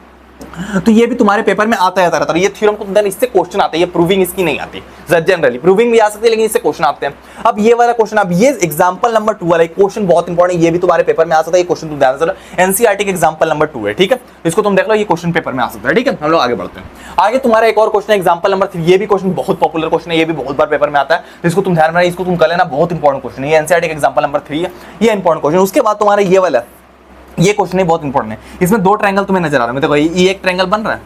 तो ये भी तुम्हारे पेपर में आता रहता है। ये थ्योरम को देन इससे क्वेश्चन आते हैं, ये प्रूविंग इसकी नहीं आती। जनरली प्रूविंग भी आ सकती है, लेकिन इससे क्वेश्चन आते हैं। अब ये वाला क्वेश्चन, अब ये एग्जांपल नंबर 2 वाला क्वेश्चन बहुत इंपॉर्टेंट, ये भी तुम्हारे पेपर में आ सकता है। ये क्वेश्चन तुम ध्यान से चलो, एनसीईआरटी के एग्जांपल नंबर 2 है, ठीक है, इसको तुम देख लो, ये क्वेश्चन पेपर में आ सकता है, ठीक है। हम लोग आगे बढ़ते हैं। आगे तुम्हारा एक और क्वेश्चन है एग्जांपल नंबर 3। ये भी क्वेश्चन बहुत पॉपुलर क्वेश्चन है, ये भी बहुत बार पेपर में आता है, तो इसको तुम ध्यान में, इसको तुम कर लेना, बहुत इंपॉर्टेंट क्वेश्चन है। ये एनसीईआरटी का एग्जांपल नंबर 3 है, ये इंपॉर्टेंट क्वेश्चन। उसके बाद तुम्हारा ये वाला, ये क्वेश्चन है बहुत इंपॉर्टेंट है। इसमें दो ट्रायंगल तुम्हें नजर आ रहा है, देखो ये एक ट्रायंगल बन रहा है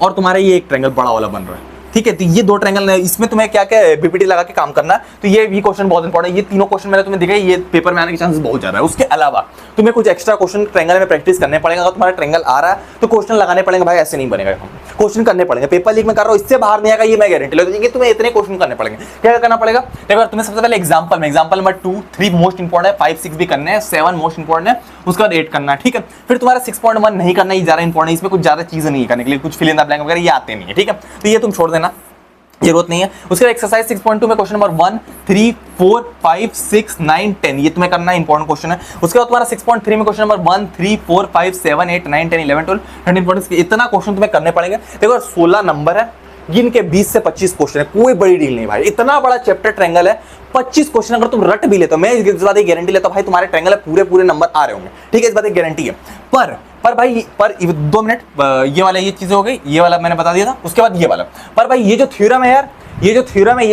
और तुम्हारा ये एक ट्रायंगल बड़ा वाला बन रहा है। ठीक है, तो ये दो ट्रायंगल, इसमें तुम्हें क्या क्या बीपीटी लगा के काम करना है, तो ये भी क्वेश्चन बहुत इंपॉर्टेंट है। ये तीनों क्वेश्चन मैंने तुम्हें दिखाई, ये पेपर में आने के चांसेस बहुत ज्यादा है। उसके अलावा तुम्हें कुछ एक्स्ट्रा क्वेश्चन ट्रायंगल में प्रैक्टिस करने पड़ेगा। अगर तुम्हारा ट्रायंगल आ रहा है तो क्वेश्चन लगाने पड़ेंगे भाई, ऐसे नहीं बनेगा, क्वेश्चन करने पड़ेंगे। पेपर लीक में कर रहा हूं, इससे बाहर नहीं आएगा, ये मैं गारंटी लेता हूं। तुम्हें इतने क्वेश्चन करने पड़ेंगे। क्या करना पड़ेगा, देखो तुम्हें सबसे पहले एग्जांपल नंबर 2 3 मोस्ट इंपॉर्टेंट है, 5 6 भी करने हैं, 7 मोस्ट इंपॉर्टेंट है, उसके बाद 8 करना है, ठीक है। फिर तुम्हारा 6.1 नहीं करना, ये ज्यादा इंपॉर्टेंट है, इसमें कुछ ज्यादा चीजें नहीं करने के लिए, कुछ फिल इन द ब्लैंक वगैरह ये आते नहीं है, ठीक है, तो ये तुम छोड़ देना, जरूरत नहीं है। उसके बाद एक्सरसाइज 6.2 में क्वेश्चन नंबर 1 3 4 5 6 9 10 ये तुम्हें करना है, इंपॉर्टेंट क्वेश्चन है। उसके बाद तुम्हारा 6.3 में क्वेश्चन नंबर 1 3 4 5 7 8 9 10 11 12 13 इंपॉर्टेंट, इतना क्वेश्चन तुम्हें करने पड़ेंगे। देखो 16 नंबर है, जिनके 20 से 25 क्वेश्चन है, कोई बड़ी डील नहीं भाई, इतना बड़ा चैप्टर ट्रायंगल है, 25 क्वेश्चन अगर तुम रट भी लेते हो, मैं इस बात की गारंटी लेता हूं भाई तुम्हारे ट्रायंगल में पूरे नंबर आ रहे होंगे, ठीक है, इस बात की गारंटी है। पर भाई 2 मिनट, ये वाला ये चीजें हो गई, ये वाला मैंने बता दिया था, उसके बाद ये वाला। पर भाई ये जो थ्योरम है यार, ये जो थ्योरम है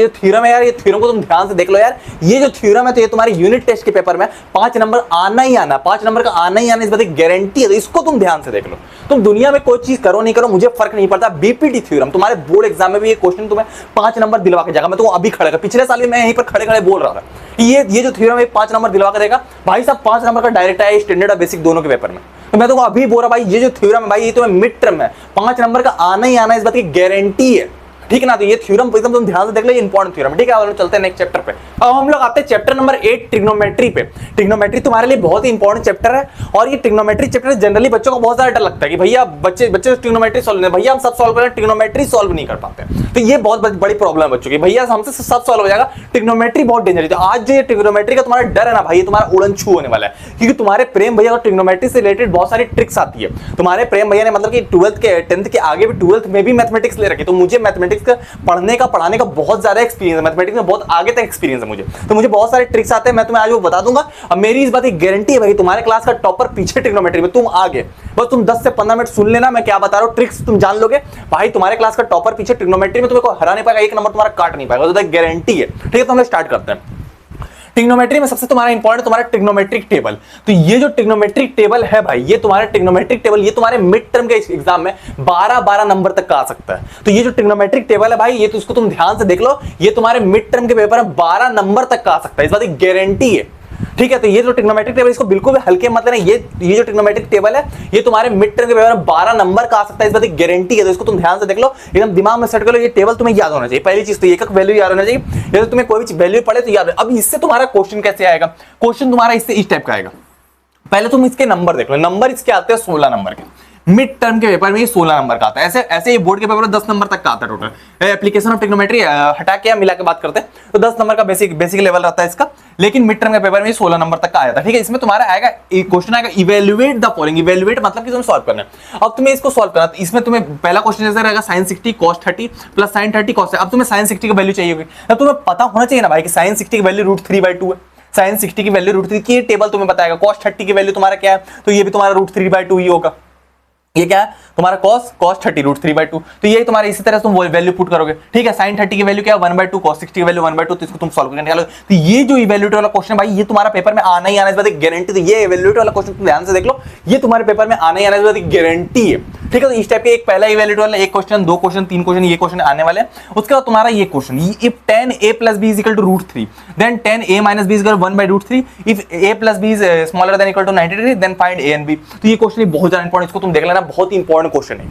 यार, ये थ्योरम को तुम ध्यान से देख लो यार। ये जो थ्योरम है तो ये तुम्हारे यूनिट टेस्ट के पेपर में 5 नंबर आना ही आना, 5 नंबर का आना ही आना, इस बात की गारंटी है। तो इसको तुम ध्यान से देख लो। तुम दुनिया में कोई चीज करो नहीं करो, मुझे फर्क नहीं पड़ता, बीपीटी थ्योरम तुम्हारे बोर्ड एग्जाम में भी ये क्वेश्चन तुम्हें 5 नंबर दिलवा के जाएगा। मैं तुमको अभी खड़े, पिछले साल भी मैं यहीं पर खड़े बोल रहा था, ये जो थ्योरम है 5 नंबर दिलवा के देगा भाई साहब। 5 नंबर का डायरेक्ट आया स्टैंडर्ड और बेसिक दोनों के पेपर में, तो मैं तुमको अभी बोल रहा भाई, ये जो थ्योरम है भाई, ये तुम्हें मिड टर्म है 5 नंबर का आना ही आना, इस बात की गारंटी है, ठीक है ना। तो ये थ्योरम एकदम तुम ध्यान से देख लो, ये इंपॉर्टेंट थ्योरम है, ठीक है। और चलते हैं नेक्स्ट चैप्टर पे। अब हम लोग आते हैं चैप्टर नंबर 8 ट्रिग्नोमेट्री पे। ट्रिग्नोमेट्री तुम्हारे लिए बहुत ही इंपॉर्टेंट चैप्टर है, और ये ट्रिग्नोमेट्री चैप्टर जनरली बच्चों को बहुत ज्यादा डर लगता है कि भैया बच्चे ट्रिग्नोमेट्री सॉल्व नहीं, भैया हम सब सॉल्व करें, ट्रिग्नोमेट्री सॉल्व नहीं कर पाते। तो ये बहुत बड़ी प्रॉब्लम है बच्चों की, भैया हमसे सब सॉल्व हो जाएगा, ट्रिग्नोमेट्री बहुत डेंजरस है। आज जो ये ट्रिग्नोमेट्री का तुम्हारा डर है ना भाई, तुम्हारा उड़न छू होने वाला है, क्योंकि तुम्हारे प्रेम भैया को ट्रिग्नोमेट्री से रिलेटेड बहुत सारी ट्रिक्स आती है। तुम्हारे प्रेम भैया ने मतलब कि 10th के आगे भी 12th में भी मैथमेटिक्स ले रखी, तो मुझे मैथमेटिक्स का पढ़ाने का बहुत ज्यादा एक्सपीरियंस है, मैथमेटिक्स में बहुत आगे तक एक्सपीरियंस है मुझे, तो मुझे बहुत सारे ट्रिक्स आते हैं, मैं तुम्हें आज वो बता दूंगा। और मेरी इस बात की गारंटी है भाई, तुम्हारे क्लास का टॉपर पीछे ट्रिग्नोमेट्री में, तुम आगे, बस तुम 10 से 15 मिनट सुन लेना, मैं क्या बता रहा हूं, ट्रिक्स तुम जान लोगे भाई। तुम्हारे क्लास का टॉपर पीछे ट्रिग्नोमेट्री में, तुम्हें कोई हरा नहीं पाएगा, एक नंबर तुम्हारा काट नहीं पाएगा, तो गारंटी है, ठीक है। तो हम लोग स्टार्ट करते हैं। ट्रिग्नोमेट्री में सबसे तुम्हारा इंपॉर्टेंट तुम्हारा ट्रिग्नोमेट्रिक टेबल। तो ये जो ट्रिग्नोमेट्रिक टेबल है भाई, ये तुम्हारा ट्रिग्नोमेट्रिक टेबल, ये तुम्हारे मिड टर्म के एग्जाम में 12 नंबर तक का आ सकता है। तो ये जो ट्रिग्नोमेट्रिक टेबल है भाई, ये तो इसको तुम ध्यान से देख लो, ये तुम्हारे मिड टर्म के पेपर में 12 नंबर तक का आ सकता है, इस बात की गारंटी है, ठीक है। तो ये जो ट्रिग्नोमेट्रिक टेबल, इसको बिल्कुल भी हल्के मत लेना, ये जो ट्रिग्नोमेट्रिक टेबल है, ये तुम्हारे मिड टर्म के पेपर में 12 नंबर का आ सकता है, इस बात की गारंटी है। तो इसको तुम ध्यान से देख लो, एकदम दिमाग में सेट कर लो, ये टेबल तुम्हें याद होना चाहिए। पहली चीज तो एक वैल्यू याद होना चाहिए, यदि तुम्हें कोई भी वैल्यू पड़े तो याद है। अब इससे तुम्हारा क्वेश्चन कैसे आएगा, क्वेश्चन तुम्हारा इससे इस टाइप का आएगा। पहले तुम इसके नंबर देख लो, नंबर इसके आते हैं 16 नंबर के, मिड टर्म के पेपर में ये 16 नंबर का आता है, ऐसे ये बोर्ड के पेपर में 10 नंबर तक का आता है टोटल। एप्लीकेशन ऑफ ट्रिग्नोमेट्री हटा के मिला के बात करते हैं तो 10 नंबर का बेसिक लेवल रहता है इसका, लेकिन मिड टर्म के पेपर में ये 16 नंबर तक का आया था, ठीक है। इसमें तुम्हारा आएगा क्वेश्चन आएगा इवैल्यूएट द फॉलोइंग। इवैल्यूएट मतलब कि तुम्हें सॉल्व करना है। अब तुम्हें इसको सॉल्व करना है, इसमें तुम्हें पहला क्वेश्चन जैसा रहेगा sin 60 cos 30 plus sin 30 cos। अब तुम्हें sin 60 की वैल्यू चाहिए होगी, अब तुम्हें पता होना चाहिए ना भाई कि sin 60 की वैल्यू √3/2 है, sin 60 की वैल्यू √3 की टेबल तुम्हें बताएगा। cos 30 की वैल्यू तुम्हारा क्या है, तो ये भी तुम्हारा √3/2 ही होगा। ये क्या है तुम्हारा cos 30 √3/2, तो ये तुम्हारा इसी तरह से तुम वैल्यू पुट करोगे, ठीक है। sin 30 की वैल्यू क्या है 1/2, cos 60 की वैल्यू 1/2, तो इसको तुम सॉल्व करके निकालो। तो ये जो इवैल्यूएट वाला क्वेश्चन भाई, ये तुम्हारा पेपर में आना ही आना, इस बात की गारंटी। तो ये इवैल्यूएट वाला क्वेश्चन तुम ध्यान से देख लो, ये तुम्हारे पेपर में आना ही आना, इस बात की गारंटी है, ठीक है। तो इस टाइप के एक पहला इवैल्यूएट वाला, एक क्वेश्चन, 2 क्वेश्चन, 3 क्वेश्चन, ये क्वेश्चन आने वाले हैं। उसके बाद तुम्हारा ये question, if 10a + b = √3 then 10a - b = 1/√3, if a + b is smaller than equal to 90 degree then find a and b। तो ये क्वेश्चन बहुत ज्यादा इंपॉर्टेंट, इसको तुम देख लेना, बहुत ही इंपॉर्टेंट क्वेश्चन है,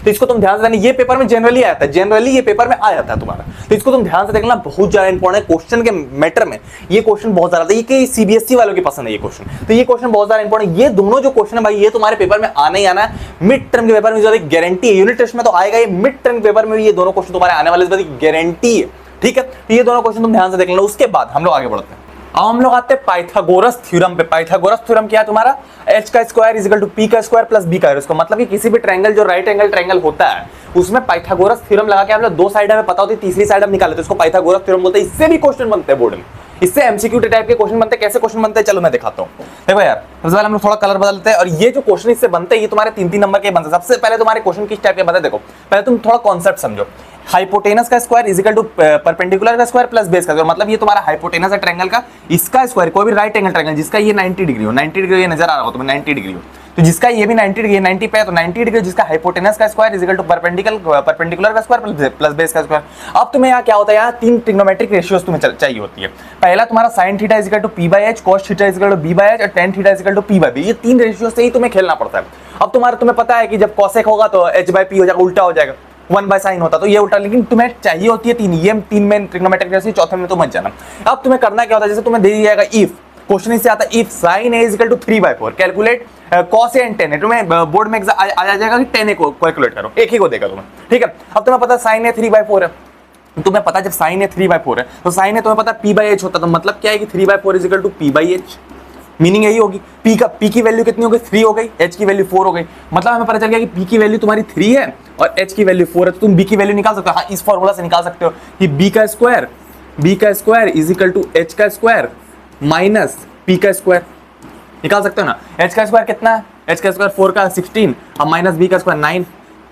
तो इसको तुम ध्यान से देना। ये पेपर में जनरली आया था, जनरली ये पेपर में आया था तुम्हारा, तो इसको तुम ध्यान से देखना, बहुत ज्यादा इंपॉर्टेंट क्वेश्चन के मैटर में ये क्वेश्चन बहुत ज्यादा, ये कि सीबीएसई वालों की पसंद है ये क्वेश्चन, तो ये क्वेश्चन बहुत ज्यादा इंपॉर्टेंट। ये दोनों जो क्वेश्चन है भाई, ये तुम्हारे पेपर में आना ही आना है, मिड टर्म के पेपर में ज्यादा गारंटी है। यूनिट टेस्ट में तो आएगा, ये मिड टर्म के पेपर में भी ये दोनों क्वेश्चन तुम्हारे आने वाले, गारंटी है, ठीक है। तो ये दोनों क्वेश्चन तुम ध्यान से देख लेना। उसके बाद हम लोग आगे बढ़ते हैं। अब हम लोग आते हैं पाइथागोरस थ्योरम पे। पाइथागोरस थ्योरम क्या है तुम्हारा, h² = p² + b²। इसको मतलब कि किसी भी ट्रायंगल जो राइट एंगल ट्रायंगल होता है, उसमें पाइथागोरस थ्योरम लगा के हम लोग 2 साइड हमें पता होती है, तीसरी साइड हम निकाल लेते हैं, उसको पाइथागोरस थ्योरम बोलते हैं। इससे भी क्वेश्चन बनते हैं बोर्ड में, इससे एमसीक्यू टाइप के क्वेश्चन बनते हैं। कैसे क्वेश्चन बनते हैं चलो मैं दिखाता हूं। देखो यार, सबसे पहले हम लोग थोड़ा कलर बदल लेते हैं, और ये जो क्वेश्चन इससे बनते हैं, ये तुम्हारे 3-3 नंबर के बनते हैं। सबसे पहले तुम्हारे क्वेश्चन किस टाइप के बनते हैं, देखो पहले तुम थोड़ा कॉन्सेप्ट समझो। हाइपोटेनस का स्क्वायर = परपेंडिकुलर का स्क्वायर प्लस बेस का स्क्वायर, मतलब ये तुम्हारा हाइपोटेनस है ट्रायंगल का, इसका स्क्वायर, कोई भी राइट एंगल ट्रायंगल जिसका ये 90 डिग्री हो, 90 डिग्री ये नजर आ रहा हो तुम्हें 90 डिग्री हो, तो जिसका ये भी 90 डिग्री 90 पे है तो 90 डिग्री, जिसका हाइपोटेनस का square is equal to perpendicular का स्क्वायर प्लस बेस का स्क्वायर। अब तुम्हें यहाँ क्या होता है, यहाँ तीन ट्रिग्नोमेट्रिक रेशियोज तुम्हें चाहिए होती है। पहला तुम्हारा sin theta is equal to p by H, cos theta is equal to b by H और tan theta is equal to p by b। ये तीन रेशियो से ही तुम्हें खेलना पड़ता है। अब तुम्हें पता है कि जब cosec होगा तो h बाई p हो जाएगा, उल्टा हो जाएगा, 1 बाय साइन होता तो ये उल्टा, लेकिन तुम्हें चाहिए होती है तीन, ये तीन में ट्रिग्नोमेट्रिक रेशियो, चौथे में तो मत जाना। अब तुम्हें करना क्या होता है, जैसे तुम्हें दे दिया जाएगा इफ, क्वेश्चन इससे आता है if sin a is equal to 3/4 calculate cos a and tan a। तुम्हें बोर्ड में आ जाएगा कि tan a को कैलकुलेट करो, एक ही को देगा तुम्हें, ठीक है। अब तुम्हें पता है sin a 3/4 है, तुम्हें पता है जब sin a 3/4 है तो sin a तुम्हें पता है p बाई एच होता, तो मतलब क्या है कि 3/4 is equal to p by H. Meaning यही होगी, p की वैल्यू कितनी हो गई, 3 हो गई, h की वैल्यू 4 हो गई। मतलब हमें पता चल गया कि p की वैल्यू तुम्हारी 3 है और h की वैल्यू 4 है, तो तुम b की वैल्यू निकाल सकते हो। हाँ, इस फॉर्मूला से निकाल सकते हो कि b का square is equal to h का स्क्वायर माइनस p का स्क्वायर, निकाल सकते हो ना। h का स्क्वायर कितना है, h का स्क्वायर 4 का 16 अब माइनस b का स्क्वायर 9,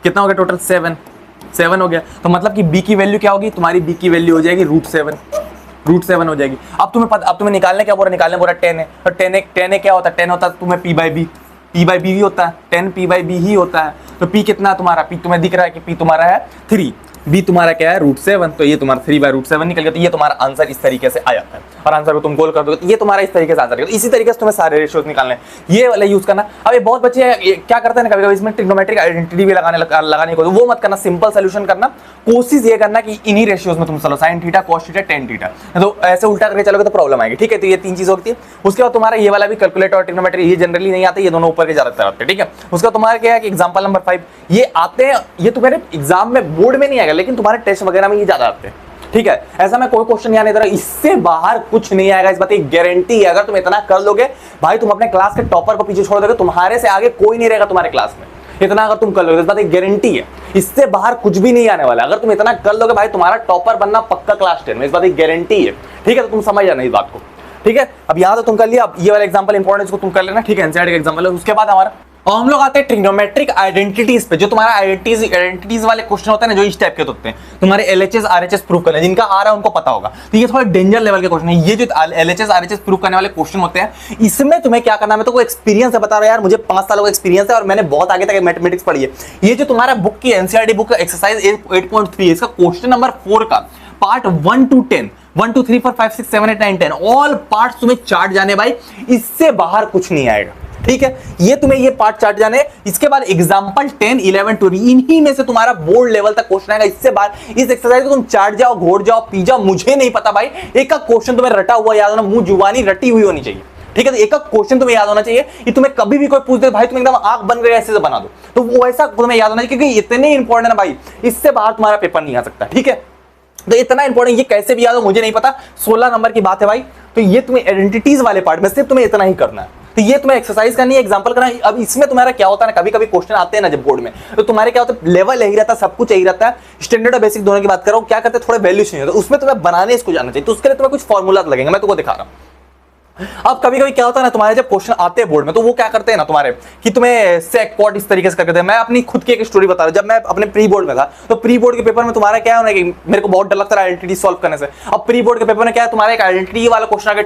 कितना हो गया टोटल 7 हो गया। तो मतलब कि b की वैल्यू क्या होगी, तुम्हारी b की वैल्यू हो जाएगी √7 हो जाएगी। अब तुम्हें निकालने क्या बोला, निकालने बोला tan है, और tan है क्या होता है, tan होता है तुम्हें p बाई b भी होता है, tan p बाई b ही होता है। तो p कितना है तुम्हारा, p तुम्हें दिख रहा है कि p तुम्हारा है 3, b तुम्हारा क्या है √7, तो ये तुम्हारा 3/√7 निकल गया। तो ये तुम्हारा आंसर इस तरीके से आ जाता है, और आंसर को तुम गोल कर दोगे तो ये तुम्हारा इस तरीके से आंसर है। तो इसी तरीके से तुम्हें सारे रेशियोज निकालने, ये वाला यूज करना। अब ये बहुत बच्चे क्या करते हैं ना, कभी-कभी इसमें ट्रिग्नोमेट्रिक आइडेंटिटी भी लगाने को, वो मत करना, सिंपल सोल्यूशन करना, कोशिश ये करना कि इन्हीं रेशियोज में तुम चलो, sin theta cos theta tan theta, तो ऐसे उल्टा करके चलोगे तो प्रॉब्लम आएगी, ठीक है। तो ये तीन चीज होती है। उसके बाद तुम्हारा ये वाला भी कैलकुलेटर और ट्रिग्नोमेट्री, ये जनरली नहीं आते, ये दोनों ऊपर के ज्यादातर आते हैं, ठीक है। उसका तुम्हारा क्या है कि एग्जांपल नंबर 5 ये आते हैं, ये तुम्हारे एग्जाम में बोर्ड में नहीं आएगा, लेकिन तुम्हारे टेस्ट वगैरह में ये ज्यादा आते हैं, ठीक है। ऐसा मैं कोई क्वेश्चन यहाँ नहीं दे रहा, इससे बाहर कुछ नहीं आएगा, इस बात की गारंटी है। अगर तुम इतना कर लोगे भाई, तुम अपने क्लास के टॉपर को पीछे छोड़ दोगे, तुम्हारे से आगे कोई नहीं रहेगा तुम्हारे क्लास में। इतना अगर तुम कर लोगे, इस बात की गारंटी है, इससे बाहर कुछ भी नहीं आने वाला। अगर तुम इतना कर लोगे भाई, तुम्हारा टॉपर बनना पक्का क्लास 10 में, इस बात की गारंटी है, ठीक है। तो तुम समझ जाना इस बात को, ठीक है। अब यहाँ तो तुम कर लिया, अब ये वाला एग्जांपल इंपॉर्टेंट, इसको तुम कर लेना, ठीक है। एनसीईआरटी का एग्जांपल है। उसके बाद हमारा और हम लोग आते हैं ट्रिग्नोमेट्रिक आइडेंटिटीज पे, जो तुम्हारा आइडेंटिटीज वाले क्वेश्चन होते हैं ना, जो इस टाइप के होते हैं, तुम्हारे एलएचएस आरएचएस प्रूव करने, जिनका आ रहा है उनको पता होगा। तो ये थोड़ा डेंजर लेवल के क्वेश्चन है। ये जो एलएचएस आरएचएस प्रूव करने वाले क्वेश्चन होते हैं, इसमें तुम्हें क्या करना है, मैं तो कोई एक्सपीरियंस है बता रहा हूं यार, मुझे 5 सालों का एक्सपीरियंस है और मैंने बहुत आगे तक मैथमेटिक्स पढ़ी है। ये जो तुम्हारा बुक की एनसीईआरटी बुक एक्सरसाइज 8.3 इसका क्वेश्चन नंबर 4 का पार्ट 1 to 10, 1 2 3 4 5 6 7 8 9 10 ऑल पार्ट्स तुम्हें चार्ट जाने भाई, इससे बाहर कुछ नहीं आएगा, ठीक है। ये तुम्हें ये पार्ट चार्ट जाने, इसके बाद एग्जांपल 10 11 12 इन्हीं में से तुम्हारा बोर्ड लेवल तक क्वेश्चन आएगा। इससे बाहर इस एक्सरसाइज को तुम चार्ट जाओ, घोड़ जाओ, पी जाओ, मुझे नहीं पता भाई। एक का क्वेश्चन तुम्हें रटा हुआ याद होना, मुंह जुबानी रटी हुई होनी चाहिए, ठीक है। तो एक क्वेश्चन तुम्हें याद होना चाहिए कि तुम्हें कभी भी कोई पूछ दे भाई तुम एकदम आंख बन गए ऐसे से बना दो, तो वो ऐसा तुम्हें याद होना चाहिए, क्योंकि इतने इंपॉर्टेंट है भाई, इससे बाहर तुम्हारा पेपर नहीं आ सकता, ठीक है। तो इतना इंपॉर्टेंट, ये कैसे भी याद हो मुझे नहीं पता, 16 नंबर की बात है भाई। तो ये तुम्हें आइडेंटिटीज वाले पार्ट में सिर्फ तुम्हें इतना ही करना है। तो ये तुम्हें एक्सरसाइज करनी है, एग्जांपल करना है। अब इसमें तुम्हारा क्या होता है ना, कभी कभी क्वेश्चन आते हैं ना जब बोर्ड में, तो तुम्हारे क्या होता है, लेवल यही रहता है, सब कुछ यही रहता है, स्टैंडर्ड और बेसिक दोनों की बात कर रहा हूं। क्या करते हैं, थोड़े वैल्यूज नहीं होते, उसमें तुम्हें बनाने इसको जाना चाहिए। तो उसके लिए तुम्हें कुछ फॉर्मूला लगेंगे, मैं तुमको दिखा रहा हूं। अब कभी कभी क्या होता है ना, तुम्हारे जब क्वेश्चन आते हैं बोर्ड में, तो वो क्या करते हैं ना तुम्हारे कि तुम्हें सेक कॉट इस तरीके से करके दे। मैं अपनी खुद की एक स्टोरी बता रहा हूं। जब मैं अपने प्री बोर्ड में था, तो प्री बोर्ड के पेपर में तुम्हारा क्या है ना, कि मेरे को बहुत डर लगता है आइडेंटिटी सॉल्व करने से। अब प्री बोर्ड के पेपर में क्या है, तुम्हारा एक आइडेंटिटी वाला क्वेश्चन आ गया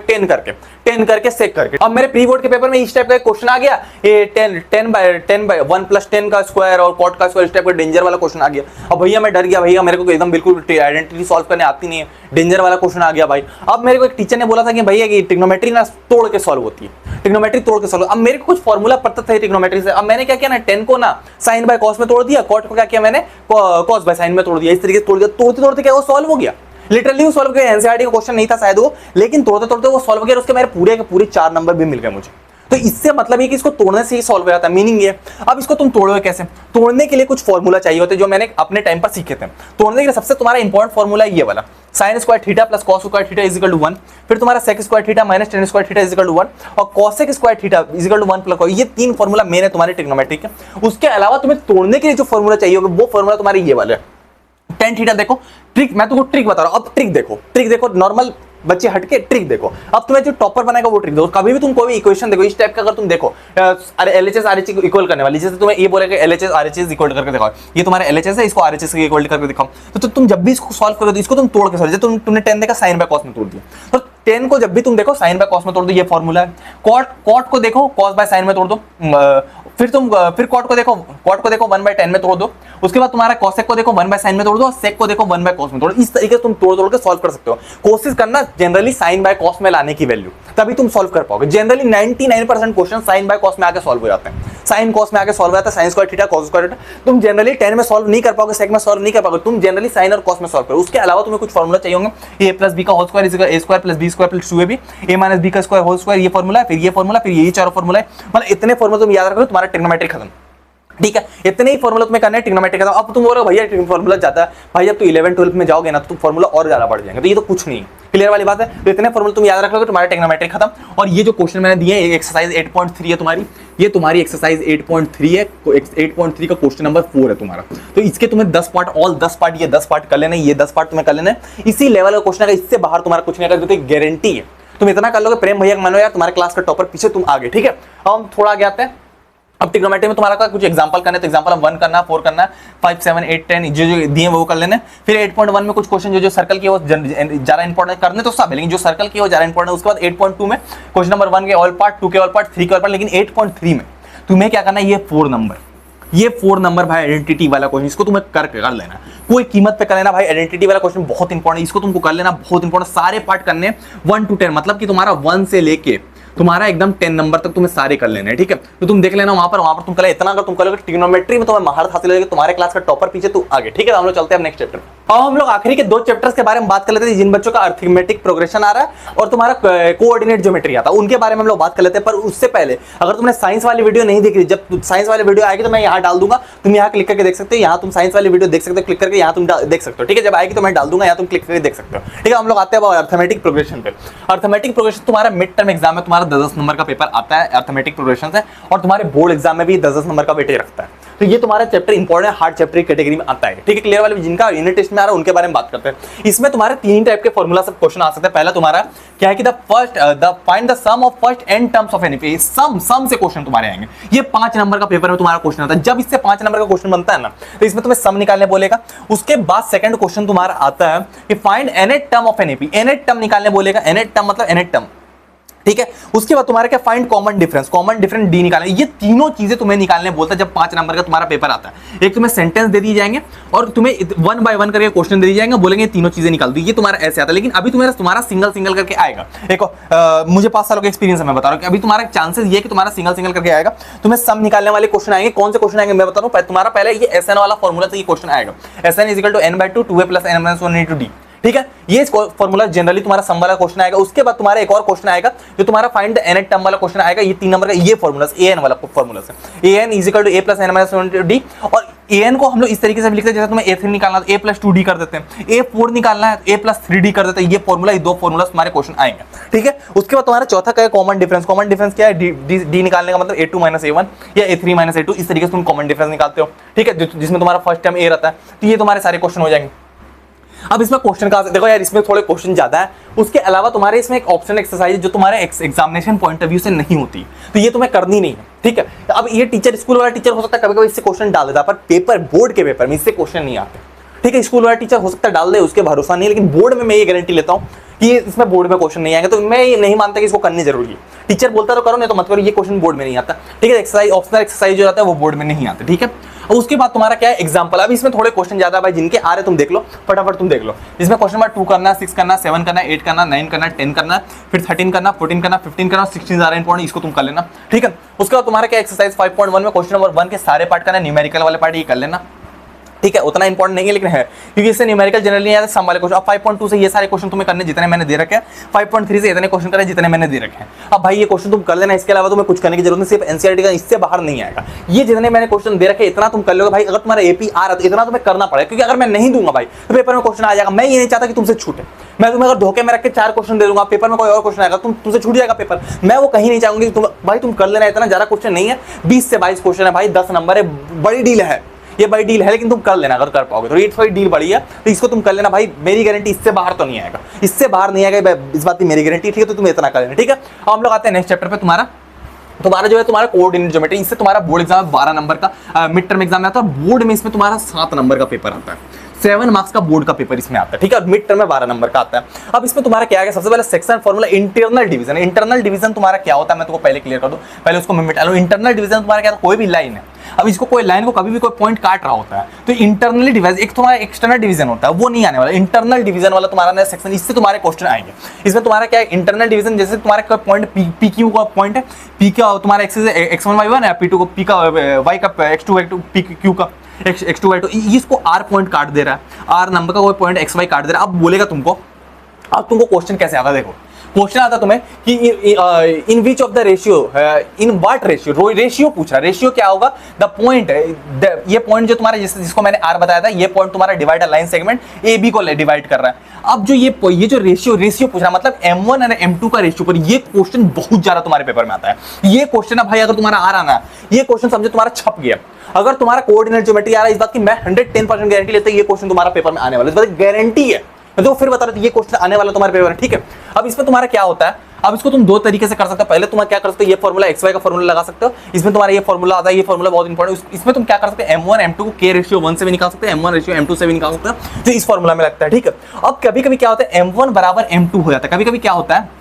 10 करके सेक करके। अब मेरे प्री बोर्ड के पेपर में इस टाइप का क्वेश्चन आ गया, ये 10 बाय 1 + 10 का स्क्वायर और कॉट का स्क्वायर, इस टाइप का डेंजर वाला क्वेश्चन आ गया। अब भैया मैं डर गया, भैया मेरे को एकदम बिल्कुल आइडेंटिटी सॉल्व करने आती नहीं है, डेंजर वाला क्वेश्चन आ गया भाई। अब मेरे को एक टीचर ने बोला था कि भैया कि ट्रिग्नोमेट्री ना तोड़ के सॉल्व होती है, ट्रिग्नोमेट्री तोड़ के सॉल्व। अब मेरे को कुछ फॉर्मूला पता था ट्रिग्नोमेट्री से। अब मैंने क्या किया ना, 10 को ना साइन बाय कॉस में तोड़ दिया, कॉट को क्या किया मैंने कॉस बाय साइन में तोड़ दिया, इस तरीके से तोड़ दिया। तोड़ते तोड़ते क्या वो सॉल्व हो गया, लिटरली वो सॉल्व किया। एनसीईआरटी का क्वेश्चन नहीं था शायद वो, लेकिन तोड़ते तोड़ते वो सॉल्व हो गया। उसके मेरे पूरे के पूरे 4 नंबर भी मिल गए मुझे। तो इससे मतलब ये कि इसको तोड़ने से ही सॉल्व हो जाता है, मीनिंग ये। अब इसको तुम तोड़ोगे कैसे, तोड़ने के लिए कुछ फॉर्मूला चाहिए होते, जो मैंने अपने टाइम पर सीखे थे। तोड़ने के लिए सबसे तुम्हारा इंपॉर्टेंट फॉर्मूला ये वाला, sin square theta plus cos square theta is equal to 1। फिर तुम्हारा sec square theta minus tan square theta is equal to 1 और cosec square theta is equal to 1 plus cos। ये 3 फॉर्मूला मेन है तुम्हारे trigonometric के। उसके अलावा तुम्हें तोड़ने के लिए जो फॉर्मूला चाहिए होगा, वो फॉर्मूला तुम्हारे ये वाला है। tan थीटा देखो, ट्रिक मैं तुमको ट्रिक बता रहा हूं। अब ट्रिक देखो, नॉर्मल बच्चे हटके ट्रिक देखो। अब तुम्हें जो टॉपर बनाएगा वो ट्रिक देखो। कभी भी तुम कोई इक्वेशन देखो इस टाइप का, अगर तुम देखो एलएचएस आरएचएस को इक्वल करने वाली, जैसे तुम्हें ये बोलेगा एलएचएस आरएचएस इक्वल करके दिखाओ, ये तुम्हारा एलएचएस है, इसको आरएचएस के इक्वल करके दिखाओ। तो तुम जब भी इसको सॉल्व करो तो इसको तुम तोड़ के सॉल्व, जैसे तुमने 10 देखा साइन बाय कॉस में तोड़ दिया, तो 10 को जब भी तुम देखो साइन बाय कॉस में तोड़ दो, ये फॉर्मूला है। कॉट को देखो कॉस बाय साइन में तोड़ दो, फिर कॉट को देखो 1/10 में तोड़ दो। उसके बाद तुम्हारा कॉसेक को देखो 1/sin में तोड़ दो, और सेक को देखो 1/cos में तोड़ दो। इस तरीके से तुम तोड़ के सॉल्व कर सकते हो। कोशिश करना जनरली sin/cos में लाने की वैल्यू, तभी तुम सॉल्व कर पाओगे। जनरली 99% क्वेश्चन sin/cos में आके सॉल्व हो जाते हैं, sin cos में आके सॉल्व हो जाता है, sin square theta cos square theta. तुम जनरली 10 में सॉल्व नहीं कर पाओगे, सेक में सॉल्व नहीं कर पाओगे, तुम जनरली sin और cos में सॉल्व करो। उसके अलावा तुम्हें कुछ फॉर्मूला चाहिए होंगे, a प्लस बी का whole square is a square plus b square plus 2ab, a minus b का स्क्वायर होल स्क्वायर, ये फॉर्मूला है, फिर ये फॉर्मूला, फिर ये चारों फॉर्मूला है। मतलब इतने फॉर्मूला तुम याद रखो, तुम्हारा ट्रिग्नोमेट्री खत्म। ठीक है, इतने ही फॉर्मूला तुम्हें करना है, ट्रिग्नोमेट्री खत्म। अब तुम बोल रहे हो भैया फॉर्मूला जाता है, भाई जब तू 11-12 में जाओगे ना तो तुम फॉर्मूला और ज्यादा बढ़ जाएंगे, तो ये तो कुछ नहीं, क्लियर वाली बात है। तो इतने फॉर्मूला तुम याद रख लोगे, तुम्हारा ट्रिग्नोमेट्री खत्म। और ये जो क्वेश्चन मैंने दिए एक्सरसाइज 8.3 है तुम्हारी, ये तुम्हारी एक्सरसाइज 8.3 है, 8.3 का क्वेश्चन नंबर 4 है तुम्हारा। तो इसके तुम्हें 10 पार्ट, ऑल 10 पार्ट, ये 10 पार्ट कर लेना, ये 10 पार्ट तुम्हें कर लेना है। इसी लेवल का क्वेश्चन है, इससे बाहर तुम्हारा कुछ नहीं आएगा, गारंटी है। तुम इतना कर लोगे, प्रेम भैया मानो यार तुम्हारे क्लास का टॉपर, पीछे तुम आगे। ठीक है, अब हम थोड़ा आगे आते हैं। अब ट्रिग्नोमेट्री में तुम्हारा कुछ एग्जांपल करना है, तो एग्जांपल 1 करना, 4 करना, 5, 7, 8, 10 जो दिए वो कर लेना। फिर 8.1 में कुछ क्वेश्चन जो सर्कल की वो ज्यादा इंपॉर्टेंट करने तो सब है, लेकिन जो सर्कल की वो ज्यादा इंपॉर्टेंट। उसके बाद 8.2 में क्वेश्चन नंबर 1 के ऑल पार्ट, 2 के ऑल पार्ट, 3 के ऑल पार्ट। लेकिन 8.3 में तुम्हें क्या करना है, ये 4 नंबर भाई आइडेंटिटी वाला क्वेश्चन, इसको तुम्हें कर लेना, कोई कीमत पे कर लेना भाई। आइडेंटिटी वाला क्वेश्चन बहुत इंपॉर्टेंट, इसको तुमको कर लेना, बहुत इंपॉर्टेंट। सारे पार्ट करने 1 to 10, मतलब कि तुम्हारा 1 से लेके तुम्हारा एकदम 10 नंबर तक तुम्हें सारे कर लेने हैं। ठीक है, तो तुम देख लेना वहां पर तुम कर इतना, अगर तुम कर लोगे ट्रिग्नोमेट्री में तुम्हें महारत हासिल हो जाएगी, तुम्हारे क्लास का टॉपर पीछे तू आगे। ठीक है, तो हम लोग चलते हैं नेक्स्ट चैप्टर। अब हम लोग आखिरी के 2 चैप्टर्स के बारे में बात कर लेते हैं, जिन बच्चों का अर्थमेटिक प्रोग्रेशन आ रहा है और तुम्हारा कोऑर्डिनेट ज्योमेट्री आता है, उनके बारे में हम लोग बात कर लेते हैं। पर उससे पहले अगर तुमने साइंस वाली वीडियो नहीं देखी, जब साइंस वाली वीडियो आएगी तो मैं यहाँ डाल दूंगा, तुम यहाँ क्लिक करके देख सकते हो। यहाँ तुम साइंस वाली वीडियो देख सकते हो, क्लिक करके यहाँ तुम देख सकते हो। ठीक है, जब आएगी तो मैं डाल दूंगा, यहाँ तुम क्लिक करके देख सकते हो। ठीक है, हम लोग आते हैं अर्थमेटिक प्रोग्रेशन पे। अर्थमेटिक प्रोग्रेशन तुम्हारा मिड टर्म एग्जाम में तुम्हारा 10 नंबर का पेपर आता है, अर्थमेटिक प्रोग्रेशन है, और तुम्हारे बोर्ड एग्जाम में भी 10 नंबर का वेटेज रखता है। तो ये तुम्हारा चैप्टर इंपॉर्टेंट हार्ड चैप्टर की कैटेगरी में आता है। ठीक है, क्लियर वाले जिनका यूनिट टेस्ट में आ रहा है उनके बारे में बात करते हैं। इसमें तुम्हारे 3 टाइप के फॉर्मूला सब क्वेश्चन आ सकते हैं। पहला तुम्हारा क्या है कि find the sum of first n terms of any, sum से क्वेश्चन तुम्हारे आएंगे। ये 5 नंबर का पेपर में तुम्हारा क्वेश्चन आता है। जब इससे 5 नंबर का क्वेश्चन बनता है ना, तो इसमें तुम्हें सम निकालने बोलेगा। उसके बाद सेकंड क्वेश्चन तुम्हारा आता है कि find nth term of NAP, nth term निकालने बोलेगा, nth टर्म मतलब nth टर्म। ठीक है, उसके बाद तुम्हारा क्या फाइंड कॉमन डिफरेंस डी निकालना। ये तीनों चीजें तुम्हें निकालने बोलता है जब 5 नंबर का तुम्हारा पेपर आता है। एक तुम्हें सेंटेंस दे दी जाएंगे और तुम्हें 1 by 1 करके क्वेश्चन दे दी जाएंगे, बोलेंगे तीनों चीजें निकाल दो। ये तुम्हारा ऐसे आता है, लेकिन अभी तुम्हारा सिंगल करके आएगा। देखो मुझे 5 सालों का एक्सपीरियंस है, मैं बता रहा हूँ कि अभी तुम्हारा चांसेस ये कि तुम्हारा सिंगल करके आएगा। तुम्हें सम निकालने वाले क्वेश्चन आएंगे। कौन से क्वेश्चन आएंगे मैं बता रहा हूँ। तुम्हारा पहले ये SN वाला फॉर्मूला से ये क्वेश्चन आएगा, SN = n/2 2a + n - 1 × d। ठीक है, ये फॉर्मूला जनरली तुम्हारा सम वाला क्वेश्चन आएगा। उसके बाद तुम्हारा एक और क्वेश्चन आएगा जो तुम्हारा फाइंड द nth टर्म वाला क्वेश्चन आएगा। ये 3 नंबर का ये फॉर्मूला an वाला फॉर्मूला से an = a + n - 1 × d। और an को हम लोग इस तरीके से लिखते हैं, जैसे तुम्हें a3 निकालना है a + 2d कर देते हैं, a4 निकालना है a + 3d कर देते हैं। ये फॉर्मूला, ये 2 फॉर्मूला तुम्हारे क्वेश्चन आएंगे। ठीक है, उसके बाद तुम्हारा चौथा क्या है, कॉमन डिफरेंस। कॉमन डिफरेंस क्या है, d निकालने का मतलब a2 - a1 या a3 - a2। इस तरीके से तुम कॉमन डिफरेंस निकालते हो। ठीक है, जिसमें तुम्हारा फर्स्ट टर्म a रहता है। तो ये तुम्हारे सारे क्वेश्चन हो जाएंगे। अब इसमें क्वेश्चन का देखो यार, इसमें थोड़े क्वेश्चन ज्यादा है। उसके अलावा तुम्हारे इसमें एक ऑप्शन एक्सरसाइज जो तुम्हारे एग्जामिनेशन पॉइंट ऑफ व्यू से नहीं होती, तो ये तुम्हें करनी नहीं है। ठीक है, अब ये टीचर, स्कूल वाला टीचर हो सकता है कभी-कभी इससे क्वेश्चन डाल देता है, पर पेपर बोर्ड के पेपर में इससे क्वेश्चन नहीं आते। ठीक है, स्कूल वाला टीचर हो सकता है डाल दे, उसके भरोसा नहीं, लेकिन बोर्ड में मैं ये गारंटी लेता हूँ कि इसमें बोर्ड में क्वेश्चन नहीं आएंगे। तो मैं ये नहीं मानता कि इसको करनी जरूरी है। टीचर बोलता तो करो, नहीं तो मत करो, ये क्वेश्चन बोर्ड में नहीं आता। ठीक है, एक्सरसाइज ऑप्शनल एक्सरसाइज जो आता है वो बोर्ड में नहीं आता। ठीक है, और उसके बाद तुम्हारा क्या है, एग्जांपल। अब इसमें थोड़े क्वेश्चन ज्यादा भाई, जिनके आ रहे तुम देख लो, फटाफट तुम देख लो। इसमें क्वेश्चन नंबर 2 करना, 6 करना, 7 करना, 8 करना, 9 करना, 10 करना, फिर 13 करना, 14 करना, 15 करना, 16 ज्यादा इंपॉर्टेंट, इसको तुम कर लेना। ठीक है, उसके बाद तुम्हारा क्या एक्सरसाइज 5.1 में क्वेश्चन नंबर 1 के सारे पार्ट करना, न्यूमेरिकल वाले पार्ट ये कर लेना। ठीक है, उतना इंपॉर्टेंट नहीं है लेकिन है, क्योंकि इससे न्यूमेरिकल जनरली नहीं आता, सम वाले क्वेश्चन। अब 5.2 से ये सारे क्वेश्चन तुम्हें करने जितने मैंने दे रखे हैं, 5.3 से इतने क्वेश्चन करने जितने मैंने दे रखे हैं। अब भाई ये क्वेश्चन तुम कर लेना, इसके अलावा तुम्हें कुछ करने की जरूरत नहीं, सिर्फ एनसीईआरटी का, इससे बाहर नहीं आएगा। ये जितने मैंने क्वेश्चन दे रखे इतना तुम कर लोगे भाई। अगर तुम्हारा एपी आ रहा है तो इतना तुम्हें करना पड़ेगा, क्योंकि अगर मैं नहीं दूंगा भाई तो पेपर में क्वेश्चन आ जाएगा। मैं ये नहीं चाहता कि तुमसे छूटे। मैं तुम्हें अगर धोखे में रख के 4 क्वेश्चन दे दूंगा, पेपर में कोई और क्वेश्चन आएगा, तुमसे छूट जाएगा पेपर। मैं वो कहीं नहीं चाहूंगी। भाई तुम कर लेना, इतना ज्यादा क्वेश्चन नहीं है, 20 से 22 क्वेश्चन है भाई, 10 नंबर है, बड़ी डील है, ये बड़ी डील है, लेकिन तुम कर लेना अगर कर पाओगे तो। ये थोड़ी डील बड़ी है तो इसको तुम कर लेना भाई, मेरी गारंटी, इससे बाहर तो नहीं आएगा, इससे बाहर नहीं आएगा, इस बात की मेरी गारंटी। ठीक है, तो तुम इतना कर लेना। ठीक है, अब हम लोग आते हैं नेक्स्ट चैप्टर पे। तुम्हारा जो है तुम्हारा कोऑर्डिनेट ज्योमेट्री, इससे तुम्हारा बोर्ड एग्जाम 12 नंबर का मिड टर्म एग्जाम में आता है, और बोर्ड में इसमें तुम्हारा 7 नंबर का पेपर आता है। 7 मार्क्स का बोर्ड का पेपर इसमें आता है, ठीक है। और मिड टर्म में 12 नंबर का आता है। अब इसमें तुम्हारा क्या है, सबसे पहले section formula internal division. Internal division तुम्हारा क्या होता है मैं तुमको पहले क्लियर कर दूं, पहले उसको मैं मिटा लूं। इंटरनल डिवीजन तुम्हारा क्या, कोई भी लाइन है, अब इसको कोई लाइन को कभी भी कोई पॉइंट काट रहा होता है तो इंटरनली डिवाइड, एक तुम्हारा एक्सटर्नल डिवीजन होता है वो नहीं आने वाला, इंटरनल डिवीजन वाला तुम्हारा नया सेक्शन, इससे तुम्हारे क्वेश्चन आएंगे। इसमें तुम्हारा क्या है, इंटरनल डिवीजन, जैसे तुम्हारा कोई पॉइंट पी क्यू का पॉइंट है, पी का तुम्हारा x1 y1 है, p2 को p का y का x2 y2 p क्यू का x2 y2, इसको r पॉइंट काट दे रहा है, r नंबर का कोई पॉइंट xy काट दे रहा है। अब बोलेगा तुमको, अब तुमको क्वेश्चन कैसे आता है, देखो क्वेश्चन आता तुम्हें कि in which of the ratio, in what ratio, ratio पूछा, रेशियो क्या होगा, द पॉइंट, ये पॉइंट जो तुम्हारा जिसको मैंने आर बताया था, ये पॉइंट तुम्हारा divide line segment A B को डिवाइड कर रहा है। अब जो ये जो रेशियो पूछ रहा है, मतलब m1 और m2 का रेशियो पर, ये क्वेश्चन बहुत ज्यादा तुम्हारे पेपर में आता है। ये क्वेश्चन है भाई, अगर तुम्हारा आ रहा ना, ये क्वेश्चन समझो तुम्हारा छप गया। अगर तुम्हारा कोऑर्डिनेट ज्योमेट्री आ रहा है, इस बात की मैं 110% गारंटी लेता हूं ये क्वेश्चन तुम्हारा पेपर में आने वाला है, इस बात की गारंटी है। तो फिर बता रहा हूं ये क्वेश्चन आने वाला तुम्हारे पेपर में, ठीक है। अब इसमें तुम्हारा क्या होता है, अब इसको तुम दो तरीके से कर सकते हो। पहले तुम क्या कर सकते हो, ये फॉर्मूला xy का फॉर्मूला लगा सकते हो, इसमें तुम्हारा ये फॉर्मूला आता है, ये फॉर्मूला बहुत इंपॉर्टेंट है। इसमें तुम क्या कर सकते हो, m1 m2 को k रेशियो 1 से भी निकाल सकते हो, m1 रेशियो m2 से भी निकाल सकते हो, जो इस फॉर्मूला में लगता है, ठीक है। अब कभी कभी क्या होता है, m1 बराबर m2 हो जाता है, कभी कभी क्या होता है,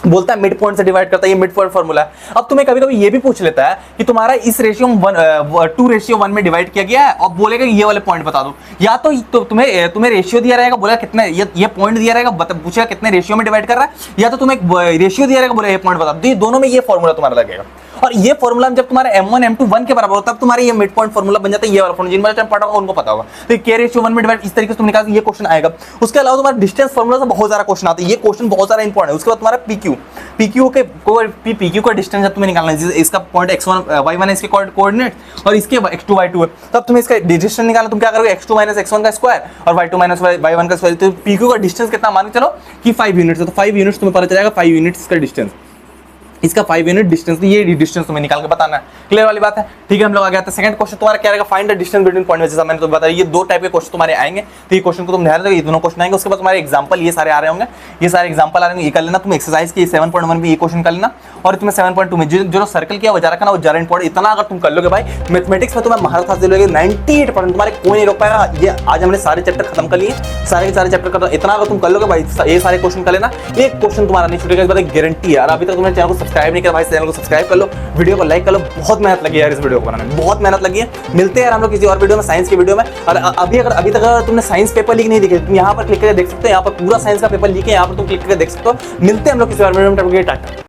बोलता है मिड पॉइंट से डिवाइड करता है, ये मिड पॉइंट फॉर्मूला है। अब तुम्हें कभी कभी ये भी पूछ लेता है कि तुम्हारा इस रेशियो 2:1 में डिवाइड किया गया है, और बोलेगा ये वाले पॉइंट बता दो, या तो तुम्हें रेशियो दिया रहेगा, बोलेगा कितने, ये पॉइंट दिया रहेगा, पूछेगा कितने रेशियो में डिवाइड कर रहा है, या तो तुम्हें रेशियो दिया रहेगा, बोलेगा ये पॉइंट बता दो। दोनों में ये फॉर्मूला तुम्हारा लगेगा। और ये फॉर्मूला जब तुम्हारा m1 m2 1 के बराबर होता है, तब तुम्हारा ये मिड पॉइंट फॉर्मूला बन जाता है, ये वाला फॉर्मूला, जिन वाला टाइम पढ़ा होगा उनको पता होगा। तो k रेशियो 1 में डिवाइड, इस तरीके से तुम निकाल, ये क्वेश्चन आएगा। उसके अलावा तुम्हारा डिस्टेंस फॉर्मूला से बहुत सारा क्वेश्चन आता है, ये क्वेश्चन बहुत सारा इंपॉर्टेंट है। उसके बाद तुम्हारा PQ का डिस्टेंस जब तुम्हें निकालना है, इसका पॉइंट x1 y1 है, इसके कोऑर्डिनेट, और इसके x2 y2 है, तब तुम्हें इसका डिस्टेंस निकालना, तुम क्या करोगे, x2 - x1 का स्क्वायर और y2 - y1 का स्क्वायर। तो PQ का डिस्टेंस कितना, मान के चलो कि 5 यूनिट्स है, तो 5 यूनिट्स तुम्हें पता चलेगा, 5 यूनिट्स का डिस्टेंस, इसका 5 यूनिट डिस्टेंस, ये डिस्टेंस तुम्हें निकाल के बताना है। क्लियर वाली बात है, ठीक है। हम लोग आ गए थे सेकंड क्वेश्चन, तुम्हारा क्या रहेगा, find the distance between point, जैसा मैंने तुम्हें बताया, ये दो टाइप के क्वेश्चन तुम्हारे आएंगे, तो ये क्वेश्चन को तुम ध्यान रखो, ये दोनों क्वेश्चन आएंगे। उसके बाद तुम्हारे एग्जांपल ये सारे आ रहे होंगे, ये सारे एग्जांपल आ रहे होंगे, ये कर लेना तुम। एक्सरसाइज की 7.1 में ये क्वेश्चन कर लेना, और तुम्हें 7.2 में जो सर्कल किया वो जरा करना, वो जरा इंपॉर्टेंट, इतना अगर तुम कर लोगे भाई, मैथमेटिक्स में तुम्हें महारत हासिल होगी, 98% तुम्हारे कोई नहीं रोक पाएगा। ये आज हमने सारे चैप्टर खत्म कर लिए, सारे के सारे चैप्टर कर, इतना अगर तुम कर लोगे भाई, ये सारे क्वेश्चन कर लेना, एक क्वेश्चन तुम्हारा नहीं छूटेगा, इस बात की गारंटी है। और अभी तक तुमने चैनल को सब्सक्राइब नहीं किया भाई, चैनल को सब्सक्राइब कर लो, वीडियो को लाइक कर लो। बहुत मेहनत लगी है यार इस वीडियो को बनाने में, बहुत मेहनत लगी है। मिलते हैं यार हम लोग किसी और वीडियो में, साइंस की वीडियो में। और अभी तक अगर तुमने साइंस पेपर लीक नहीं दिखे, तुम यहाँ पर क्लिक करके देख सकते हो, यहाँ पर पूरा साइंस का पेपर लीक है, यहाँ पर तुम क्लिक करके देख सकते हो। मिलते हैं हम लोग किसी और वीडियो में, टाटा।